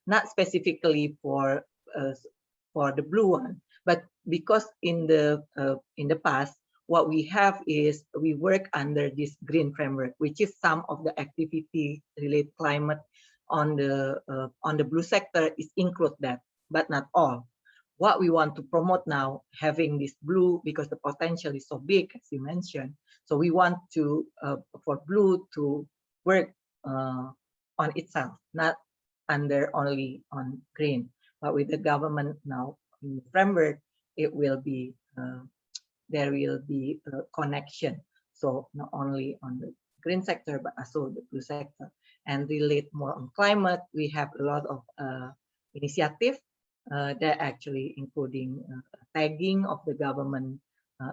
not specifically for the blue one, but because in the past, what we have is we work under this green framework, which is some of the activity related climate on the blue sector is include that, but not all. What we want to promote now, having this blue, because the potential is so big, as you mentioned. So we want to for blue to work on itself, not under only on green, but with the government now in the framework, it will be there will be a connection. So not only on the green sector, but also the blue sector, and relate more on climate. We have a lot of initiative that actually including tagging of the government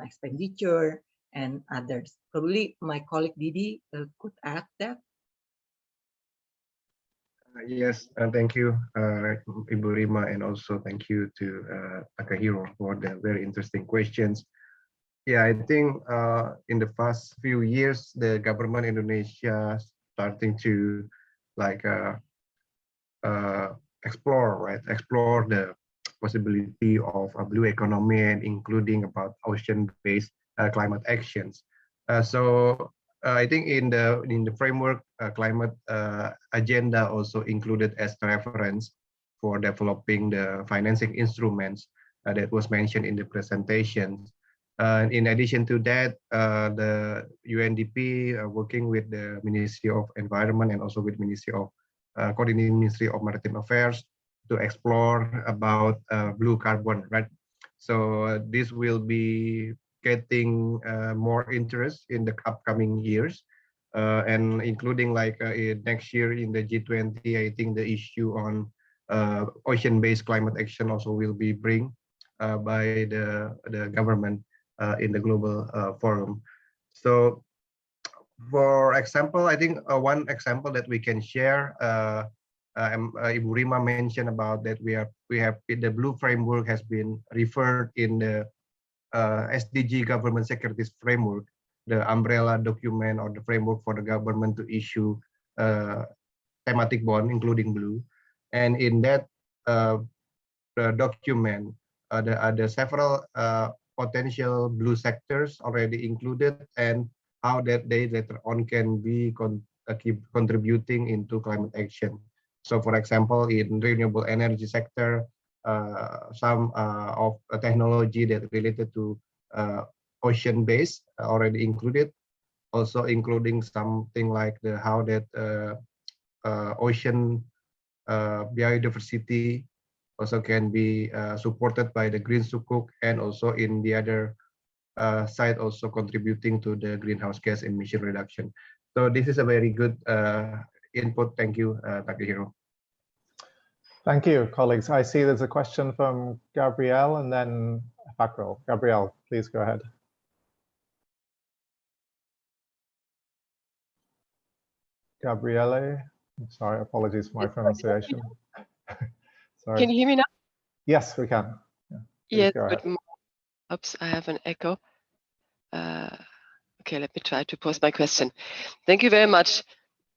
expenditure and others. Probably my colleague Didi could add that. Yes, thank you, Ibu Rima, and also thank you to Takahiro for the very interesting questions. Yeah, I think in the past few years, the government Indonesia starting to like explore, right? Explore the possibility of a blue economy and including about ocean-based climate actions. So I think in the framework, climate agenda also included as reference for developing the financing instruments that was mentioned in the presentation. In addition to that, the UNDP working with the Ministry of Environment and also with Ministry of coordinating Ministry of Maritime Affairs to explore about blue carbon, right? So this will be getting more interest in the upcoming years, and including like next year in the G20, I think the issue on ocean-based climate action also will be bring by the government in the global forum. So for example, I think one example that we can share, Ibu Rima mentioned about that we have the blue framework has been referred in the SDG government securities framework, the umbrella document or the framework for the government to issue thematic bond, including blue. And in that the document, there are several potential blue sectors already included, and how that they later on can be keep contributing into climate action. So for example, in renewable energy sector, some of technology that related to ocean-based already included, also including something like how that ocean biodiversity also can be supported by the Green Sukuk, and also in the other side also contributing to the greenhouse gas emission reduction. So this is a very good input. Thank you, Takehiro. Thank you, colleagues. I see there's a question from Gabrielle and then Fakrul. Gabrielle, please go ahead. Gabriele, I'm sorry, apologies for my pronunciation. Sorry. Can you hear me now? Yes, we can. Yeah, yes, good morning. Oops, I have an echo. Okay, let me try to pose my question. Thank you very much.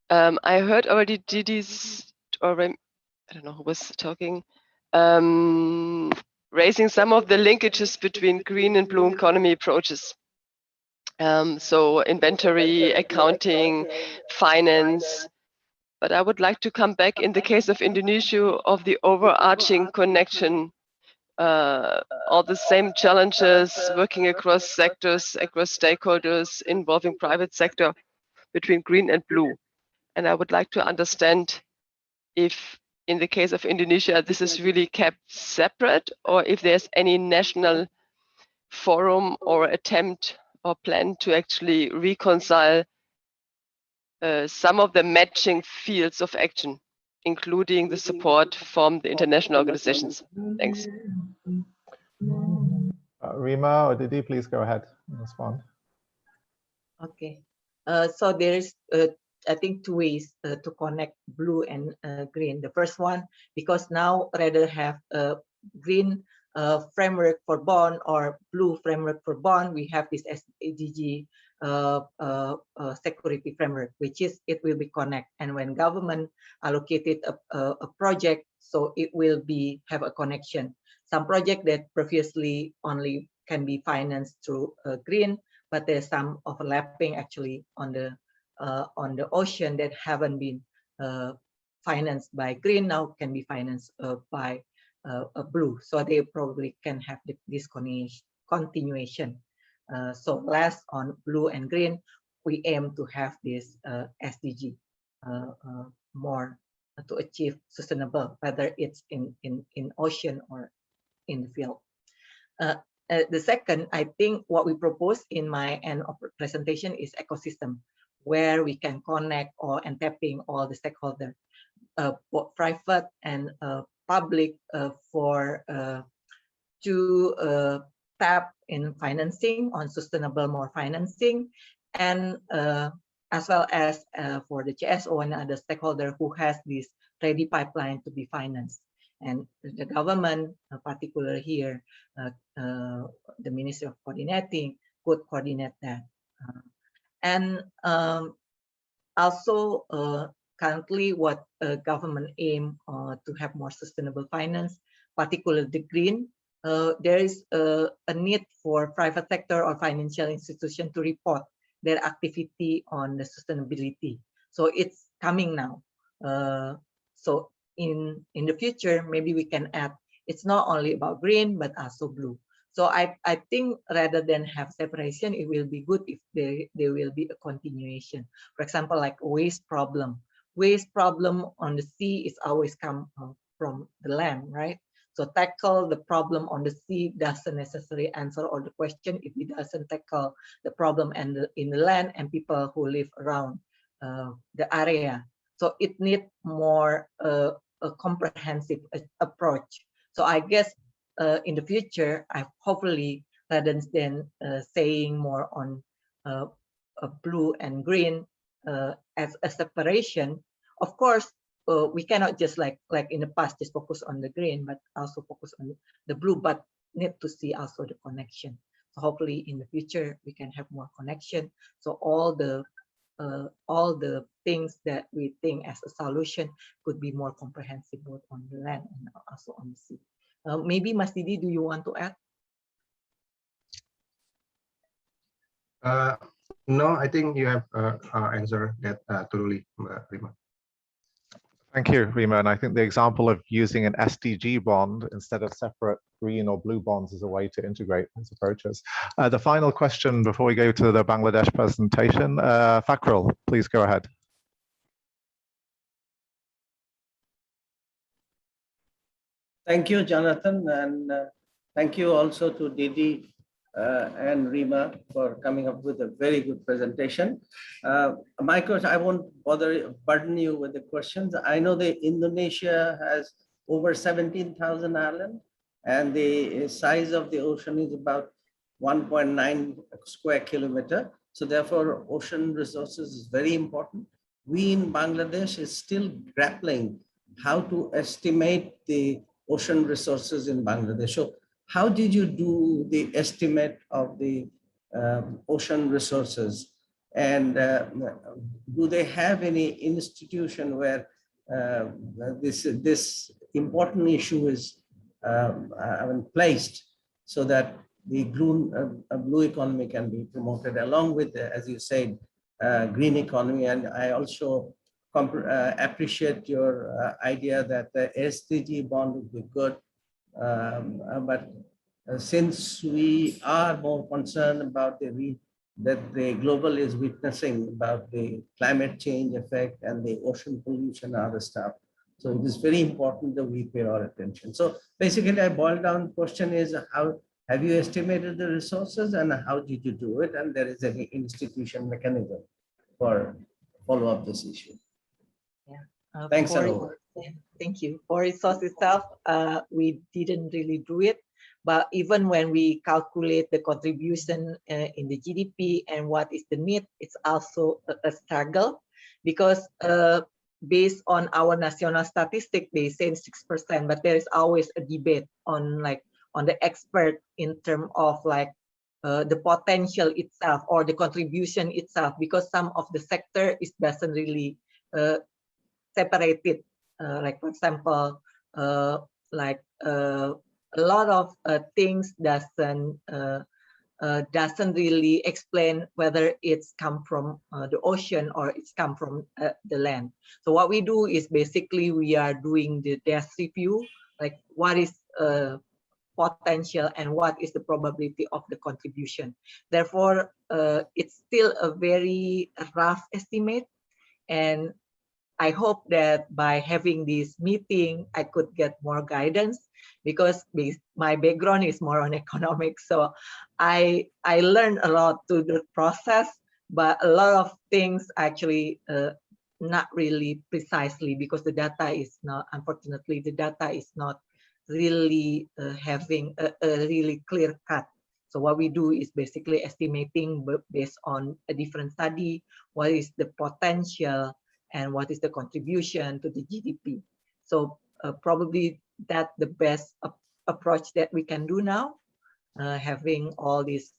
I heard already Didi's, or I don't know who was talking, raising some of the linkages between green and blue economy approaches. So inventory, accounting, finance. But I would like to come back in the case of Indonesia of the overarching connection, all the same challenges working across sectors, across stakeholders, involving private sector between green and blue. And I would like to understand if in the case of Indonesia, this is really kept separate, or if there's any national forum or attempt or plan to actually reconcile some of the matching fields of action, including the support from the international organizations. Thanks. Rima or Didi, please go ahead and respond. Okay. So there is, I think, two ways to connect blue and green. The first one, because now rather have a green framework for bond or blue framework for bond, we have this SDG security framework, which is it will be connect. And when government allocated a project, so it will be have a connection. Some project that previously only can be financed through green, but there's some overlapping actually on the ocean that haven't been financed by green, now can be financed by blue. So they probably can have this continuation. So less on blue and green, we aim to have this SDG more to achieve sustainable, whether it's in ocean or in the field. The second, I think what we propose in my end of presentation is ecosystem, where we can connect and tapping all the stakeholders, both private and public, for to tap in financing on sustainable more financing, and as well as for the GSO and other stakeholder who has this ready pipeline to be financed. And the government, particularly here, the Ministry of Coordinating, could coordinate that. And also currently what government aim to have more sustainable finance, particularly the green. There is a need for private sector or financial institution to report their activity on the sustainability. So it's coming now. So in the future, maybe we can add, it's not only about green, but also blue. So I think rather than have separation, it will be good if there will be a continuation. For example, like waste problem. Waste problem on the sea is always come from the land, right? So tackle the problem on the sea doesn't necessarily answer all the question if it doesn't tackle the problem in the land and people who live around the area. So it needs more a comprehensive approach. So I guess in the future, I hopefully rather than saying more on blue and green as a separation, of course, we cannot just like in the past just focus on the green, but also focus on the blue, but need to see also the connection. So hopefully in the future we can have more connection. So all the things that we think as a solution could be more comprehensive both on the land and also on the sea. Maybe Mas Didi, do you want to add? No, I think you have answered that thoroughly, Rima. Thank you, Rima. And I think the example of using an SDG bond instead of separate green or blue bonds is a way to integrate these approaches. The final question before we go to the Bangladesh presentation, Fakrul, please go ahead. Thank you, Jonathan, and thank you also to Didi and Rima for coming up with a very good presentation. My question, I won't burden you with the questions. I know that Indonesia has over 17,000 islands, and the size of the ocean is about 1.9 square kilometer. So therefore, ocean resources is very important. We in Bangladesh is still grappling how to estimate the ocean resources in Bangladesh. So how did you do the estimate of the ocean resources? And do they have any institution where this important issue is placed so that the blue economy can be promoted along with, as you said, green economy? And I also appreciate your idea that the SDG bond would be good. But since we are more concerned about that the global is witnessing about the climate change effect and the ocean pollution and other stuff, so it is very important that we pay our attention. So basically, I boiled down question is, how have you estimated the resources and how did you do it? And there is any institution mechanism for follow up this issue. Yeah. Thanks a lot. Thank you. For resource itself, we didn't really do it, but even when we calculate the contribution in the GDP and what is the need, it's also a struggle, because based on our national statistic, they say 6%, but there is always a debate on the expert in terms of the potential itself or the contribution itself, because some of the sector doesn't really separate it. Like for example, a lot of things doesn't really explain whether it's come from the ocean or it's come from the land. So what we do is basically we are doing the desk review, like what is potential and what is the probability of the contribution. Therefore, it's still a very rough estimate, and I hope that by having this meeting, I could get more guidance, because my background is more on economics. So I learned a lot through the process, but a lot of things actually not really precisely, because the data is not, unfortunately, the data is not really having a really clear cut. So what we do is basically estimating based on a different study, what is the potential and what is the contribution to the GDP. So probably that's the best approach that we can do now, having all these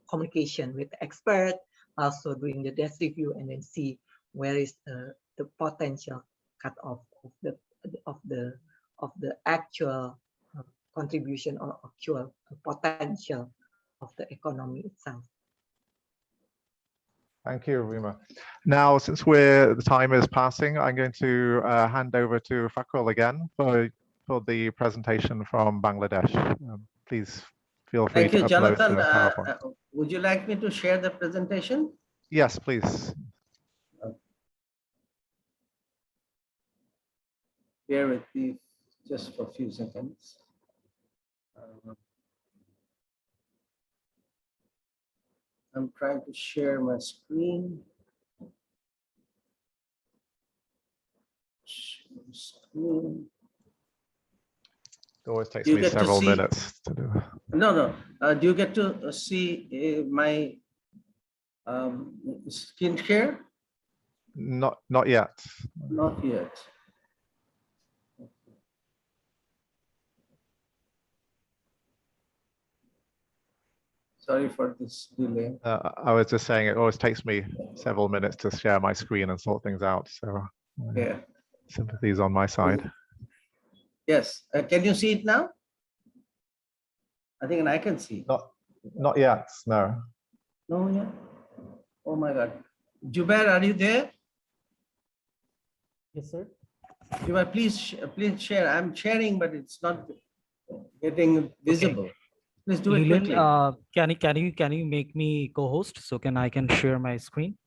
communication with the expert, also doing the desk review, and then see where is the potential cutoff of the actual contribution or actual potential of the economy itself. Thank you, Rima. Now, since the time is passing, I'm going to hand over to Fakrul again for the presentation from Bangladesh. Please feel free Thank you, to upload Jonathan. the PowerPoint. Would you like me to share the presentation? Yes, please. Bear with me just for a few seconds. I'm trying to share my screen. It always takes You me get to several see- minutes to do. No. Do you get to see my screen share? Not yet. Not yet. Sorry for this delay. I was just saying it always takes me several minutes to share my screen and sort things out. So Yeah. sympathies on my side. Yes. Can you see it now? I think I can see. Not yet. No. No, yeah. Oh my God. Jubair, are you there? Yes, sir. Jubair, please share. I'm sharing, but it's not getting visible. Please do it Leland, quickly. can you make me co-host so I can share my screen?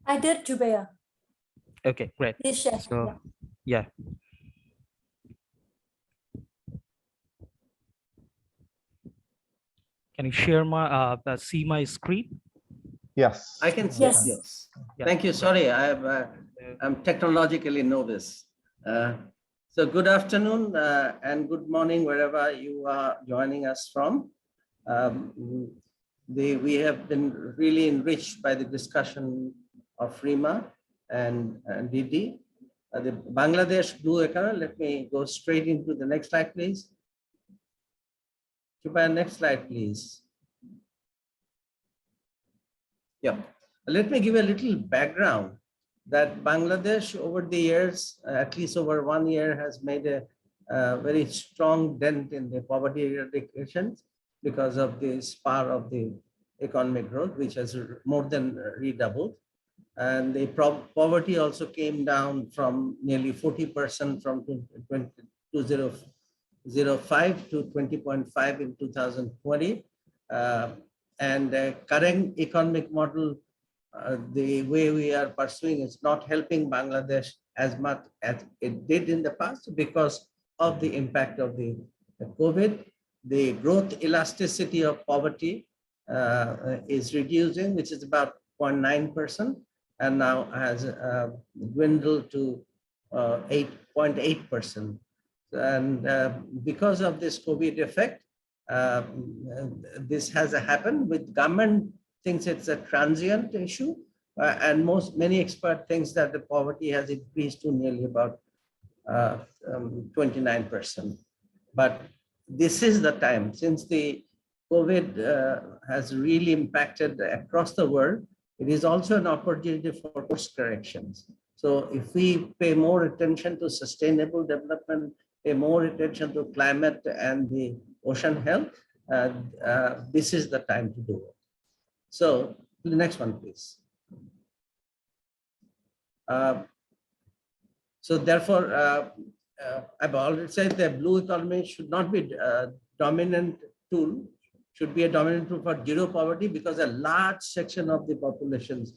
I did, Jubair. Okay, great. Please share. So yeah. Can you share my see my screen? Yes. I can see. Yes. Yes. Yeah, Thank you. great. Sorry, I'm technologically novice. So good afternoon and good morning wherever you are joining us from. We have been really enriched by the discussion of Rima and Didi. The Bangladesh Blue Economy. Let me go straight into the next slide, please. Jubair, next slide, please. Yeah. Let me give a little background that Bangladesh over the years, at least over 1 year, has made a very strong dent in the poverty eradication because of the spur of the economic growth, which has more than redoubled. And the poverty also came down from nearly 40% from 2005 to 20.5 in 2020. And the current economic model, the way we are pursuing is not helping Bangladesh as much as it did in the past because of the impact of the COVID. The growth elasticity of poverty is reducing, which is about 0.9%, and now has dwindled to 8.8%. And because of this COVID effect, this has happened. With government thinks it's a transient issue, and many experts think that the poverty has increased to nearly about 29%. But this is the time, since the COVID has really impacted across the world, it is also an opportunity for course corrections. So if we pay more attention to sustainable development, pay more attention to climate and the ocean health, this is the time to do it. So the next one, please. So therefore, I've already said that blue economy should not be a dominant tool, should be a dominant tool for zero poverty, because a large section of the populations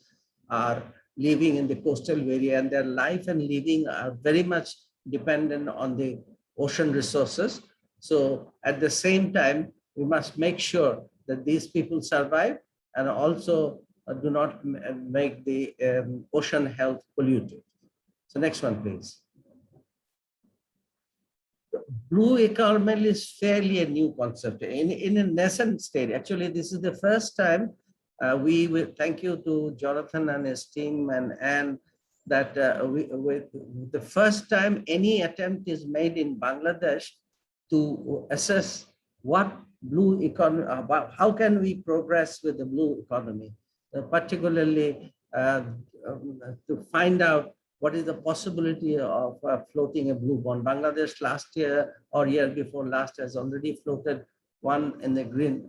are living in the coastal area, and their life and living are very much dependent on the ocean resources. So at the same time, we must make sure that these people survive and also do not make the ocean health polluted. So next one, please. Blue economy is fairly a new concept in a nascent state. Actually, this is the first time we will thank you to Jonathan and his team and that the first time any attempt is made in Bangladesh to assess what blue economy, how can we progress with the blue economy, particularly to find out what is the possibility of floating a blue bond. Bangladesh last year or year before last has already floated one in the green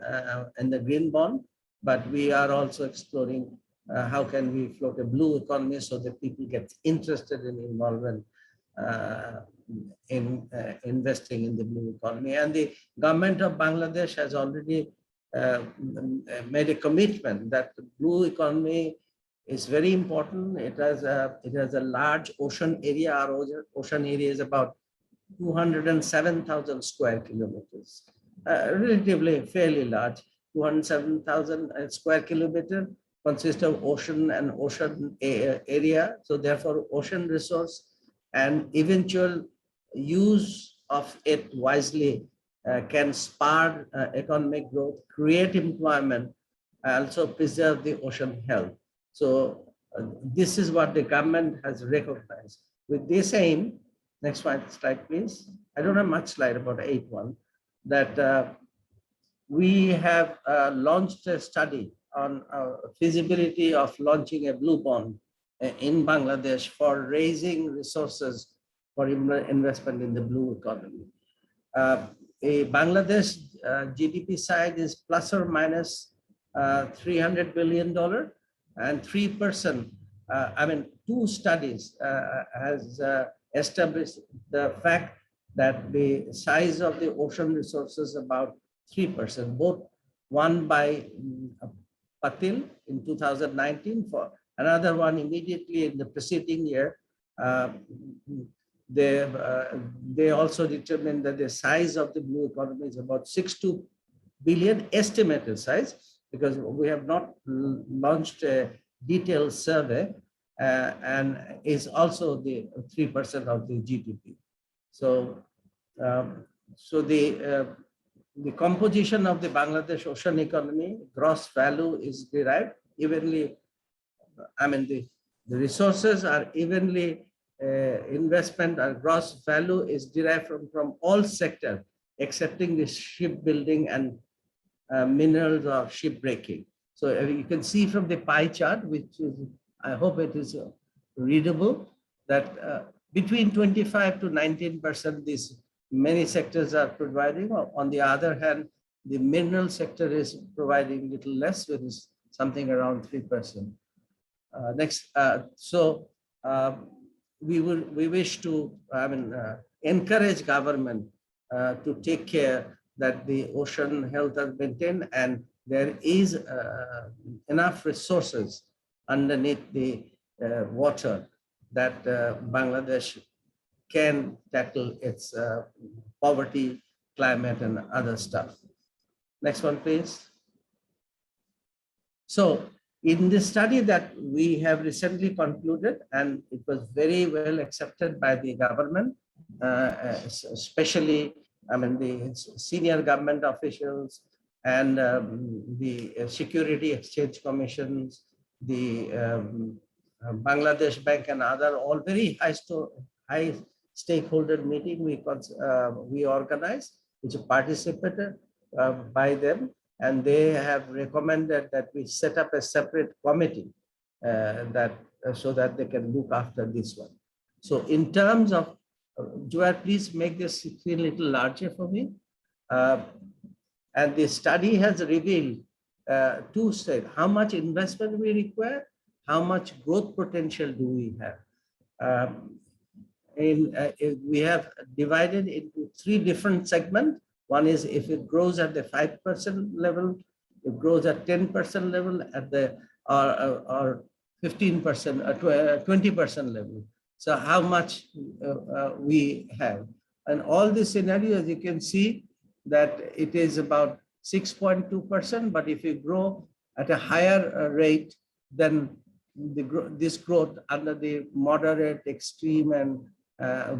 bond, but we are also exploring how can we float a blue economy so that people get interested in involvement in investing in the blue economy. And the government of Bangladesh has already made a commitment that the blue economy is very important. It has a large ocean area. Our ocean area is about 207,000 square kilometers, relatively fairly large. 207,000 square kilometer consists of ocean and ocean area. So therefore, ocean resource and eventual use of it wisely can spur economic growth, create employment, also preserve the ocean health. So this is what the government has recognized. With this aim, next slide, please. I don't have much slide, about 8.1, that we have launched a study on feasibility of launching a blue bond in Bangladesh for raising resources for investment in the blue economy. A Bangladesh GDP side is plus or minus $300 billion, and 3%, I mean, 2 studies has established the fact that the size of the ocean resources about 3%, both one by Patil in 2019, for another one immediately in the preceding year. They also determined that the size of the blue economy is about 62 billion estimated size, because we have not launched a detailed survey, and is also the 3% of the GDP. So, the composition of the Bangladesh ocean economy, gross value is derived evenly. I mean, the resources are evenly investment, or gross value is derived from all sectors, excepting the shipbuilding and minerals or shipbreaking. So you can see from the pie chart, which is, I hope it is readable, that between 25 to 19% these many sectors are providing. On the other hand, the mineral sector is providing little less, which is something around 3%. Next, we wish to encourage government to take care that the ocean health is maintained, and there is enough resources underneath the water that Bangladesh can tackle its poverty, climate, and other stuff. Next one, please. So in this study that we have recently concluded, and it was very well accepted by the government, especially, I mean, the senior government officials and the Security Exchange Commissions, the Bangladesh Bank, and other, all very high stakeholder meeting we organized, which participated by them, and they have recommended that we set up a separate committee so that they can look after this one. So in terms of, Joanne, please make this screen a little larger for me. And the study has revealed 2 states: how much investment we require, how much growth potential do we have. We have divided into 3 different segments. One is if it grows at the 5% level, it grows at 10% level, at the or 15% or 20% level. So how much we have, and all these scenarios, you can see that it is about 6.2%. But if you grow at a higher rate, then this growth under the moderate, extreme, and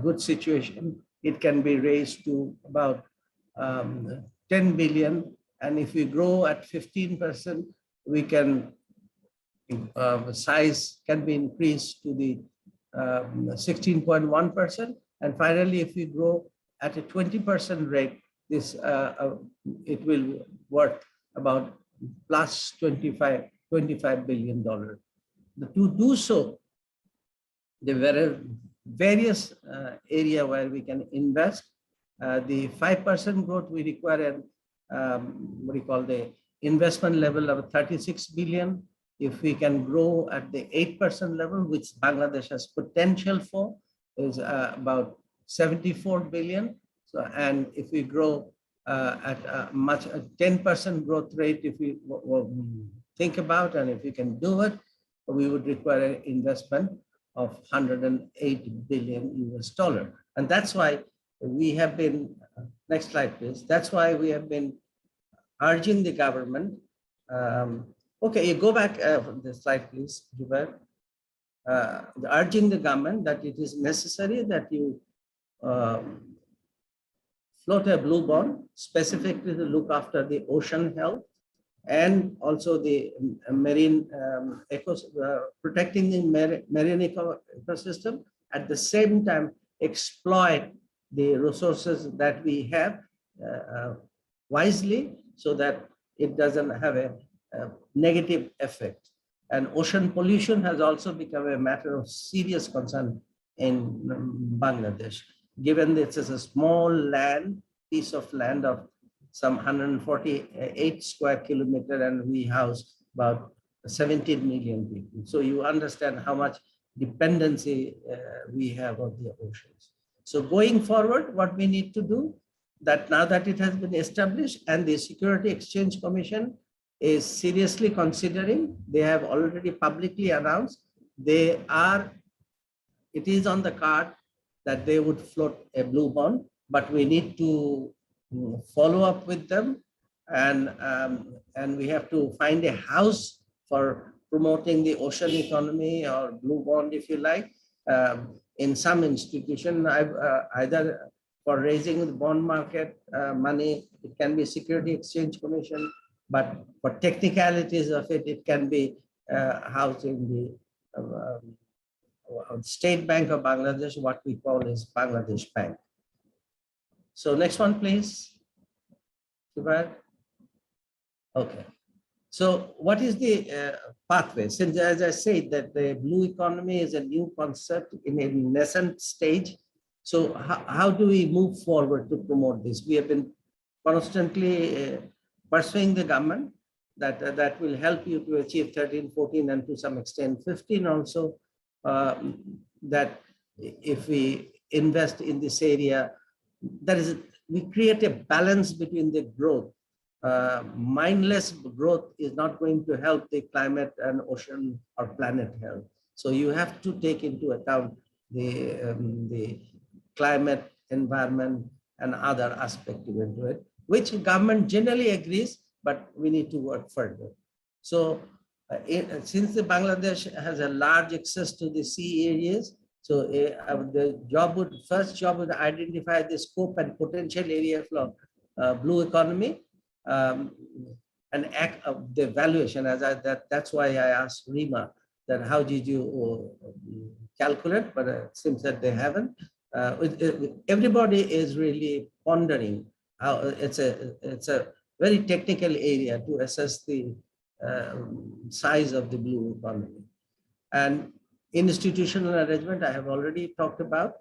good situation, it can be raised to about 10 billion. And if we grow at 15%, we can size can be increased to the 16.1%. And finally, if we grow at a 20% rate, this it will worth about plus $25 billion. To do so, there were various area where we can invest. The 5% growth we require what do you call the investment level of 36 billion. If we can grow at the 8% level, which Bangladesh has potential for, is about 74 billion. So, and if we grow at a 10% growth rate, if we think about, and if we can do it, we would require an investment of 108 billion US dollar. And that's why we have been, next slide please, that's why we have been urging the government. Okay, you go back the slide please, Zubair. Urging the government that it is necessary that you float a blue bond specifically to look after the ocean health and also the marine protecting the marine ecosystem, at the same time exploit the resources that we have wisely so that it doesn't have a negative effect. And ocean pollution has also become a matter of serious concern in Bangladesh, given this is a small piece of land of some 148 square kilometers, and we house about 17 million people. So you understand how much dependency we have on the oceans. So going forward, what we need to do, that now that it has been established and the Security Exchange Commission is seriously considering, they have already publicly announced, it is on the card that they would float a blue bond, but we need to follow up with them, and we have to find a house for promoting the ocean economy or blue bond, if you like, in some institution, either for raising the bond market money, it can be Security Exchange Commission, but for technicalities of it, it can be housed in the State Bank of Bangladesh, what we call is Bangladesh Bank. So next one, please. Okay. So what is the pathway? Since, as I said, that the blue economy is a new concept in a nascent stage. So how do we move forward to promote this? We have been constantly pursuing the government that will help you to achieve 13, 14, and to some extent 15 also, that if we invest in this area, that is, we create a balance between the growth. Mindless growth is not going to help the climate and ocean or planet health. So you have to take into account the climate, environment, and other aspects into it, which government generally agrees, but we need to work further. So since the Bangladesh has a large access to the sea areas, so the first job would identify the scope and potential area for blue economy, and act of the valuation. That's why I asked Rima that how did you calculate, but it seems that they haven't. Everybody is really pondering how it's a very technical area to assess the size of the blue economy. And institutional arrangement I have already talked about.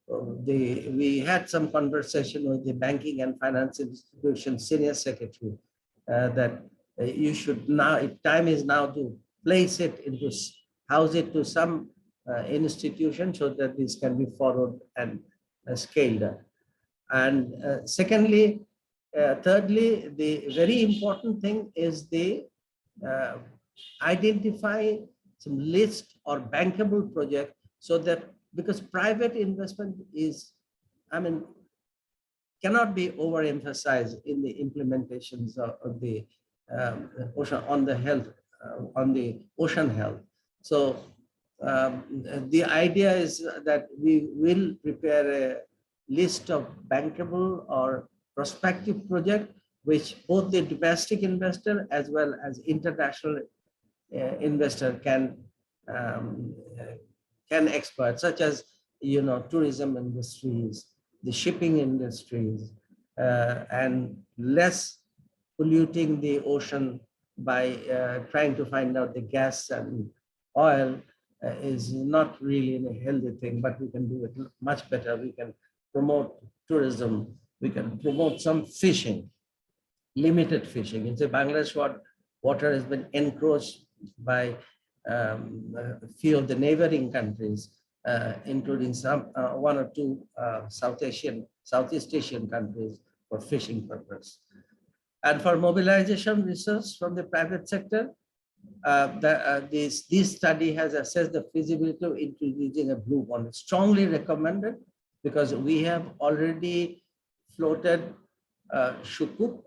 We had some conversation with the banking and finance institution senior secretary that you should now, time is now to place it into, house it to some institution so that this can be followed and scaled up. And secondly, thirdly, the very important thing is the identify some list or bankable project, so that, because private investment is, cannot be overemphasized in the implementations of the ocean on the health, on the ocean health. So the idea is that we will prepare a list of bankable or prospective project, which both the domestic investor as well as international investor can exploit, such as tourism industries the shipping industries, and less polluting the ocean by trying to find out the gas and oil is not really a healthy thing, but we can do it much better. We can promote tourism. We can promote some fishing, limited fishing. In Bangladesh, water has been encroached by a few of the neighboring countries, including some one or two Southeast Asian countries for fishing purpose. And for mobilization research from the private sector, this study has assessed the feasibility of introducing a blue bond. It's strongly recommended because we have already floated Sukuk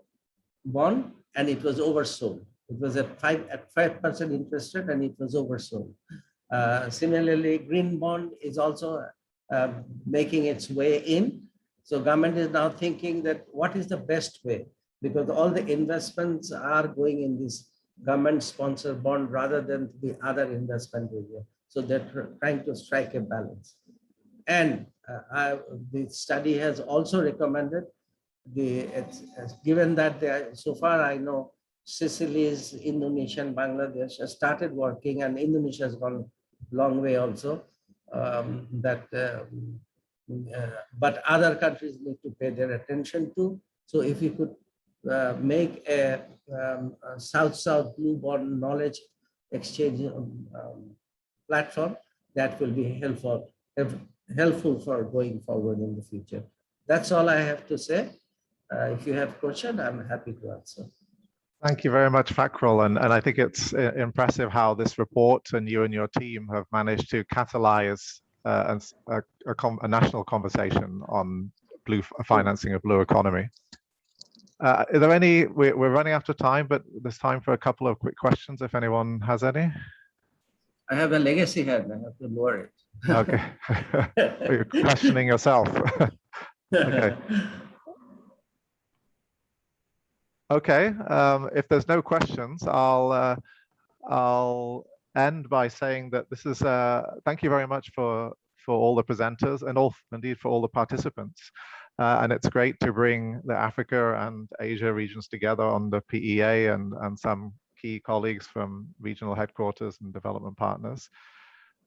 bond and it was oversold. It was at 5% interest rate and it was oversold. Similarly, green bond is also making its way in. So government is now thinking that what is the best way? Because all the investments are going in this government-sponsored bond rather than the other investment area. So they're trying to strike a balance. And the study has also recommended given that so far I know Seychelles, Indonesia, and Bangladesh have started working, and Indonesia has gone a long way also. But other countries need to pay their attention to. So if we could make a South-South blue bond knowledge exchange platform, that will be helpful for going forward in the future. That's all I have to say. If you have questions, I'm happy to answer. Thank you very much, Fakrul. And I think it's impressive how this report and you and your team have managed to catalyze a national conversation on financing a blue economy. Are there any, we're running out of time, but there's time for a couple of quick questions if anyone has any. I have a legacy hand, I have to lower it. Okay, you're questioning yourself. Okay. Okay, if there's no questions, I'll end by saying that this is, thank you very much for all the presenters and indeed for all the participants. And it's great to bring the Africa and Asia regions together on the PEA and some key colleagues from regional headquarters and development partners.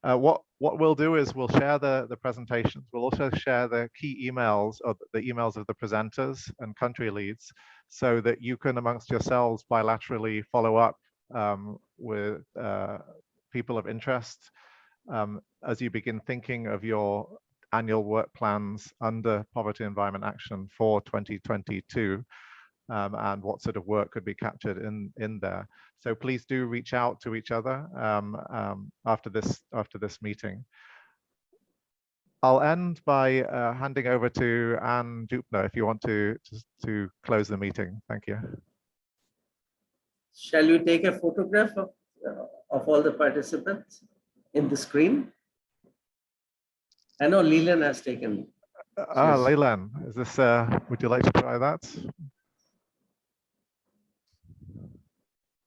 What we'll do is we'll share the presentations. We'll also share the key emails or the emails of the presenters and country leads so that you can amongst yourselves bilaterally follow up with people of interest as you begin thinking of your annual work plans under Poverty Environment Action for 2022 and what sort of work could be captured in there. So please do reach out to each other after this meeting. I'll end by handing over to Anne Dupner if you want to close the meeting. Thank you. Shall you take a photograph of all the participants in the screen? I know Leland has taken. Leland, is this? Would you like to try that?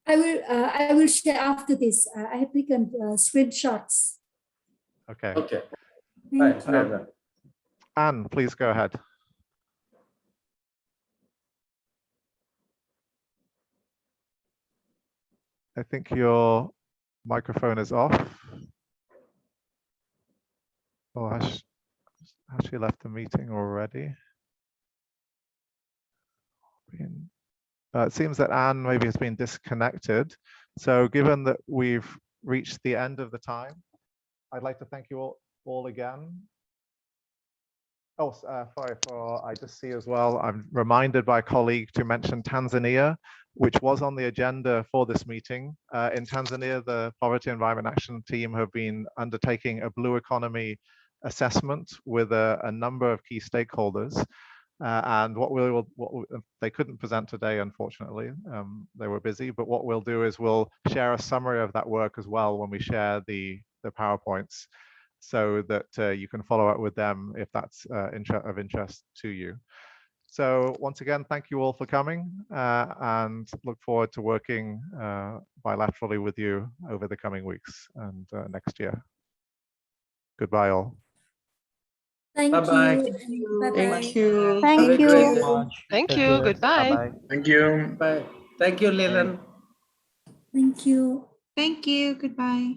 I will share after this. I have taken screenshots. Okay. Okay. Thank Right. you. Anne, please go ahead. I think your microphone is off. Oh, has she left the meeting already? It seems that Anne maybe has been disconnected. So given that we've reached the end of the time, I'd like to thank you all again. Oh, sorry, I just see as well, I'm reminded by a colleague to mention Tanzania, which was on the agenda for this meeting. In Tanzania, the Poverty Environment Action team have been undertaking a blue economy assessment with a number of key stakeholders. And they couldn't present today, unfortunately, they were busy, but what we'll do is we'll share a summary of that work as well when we share the PowerPoints so that you can follow up with them if that's of interest to you. So once again, thank you all for coming and look forward to working bilaterally with you over the coming weeks and next year. Goodbye all. Thank Bye-bye. you. Bye-bye. Thank you. Thank Have a you. great day. Thank Take you. care. Goodbye. Bye-bye. Thank you. Bye. Thank you, Leland. Thank you. Thank you. Goodbye.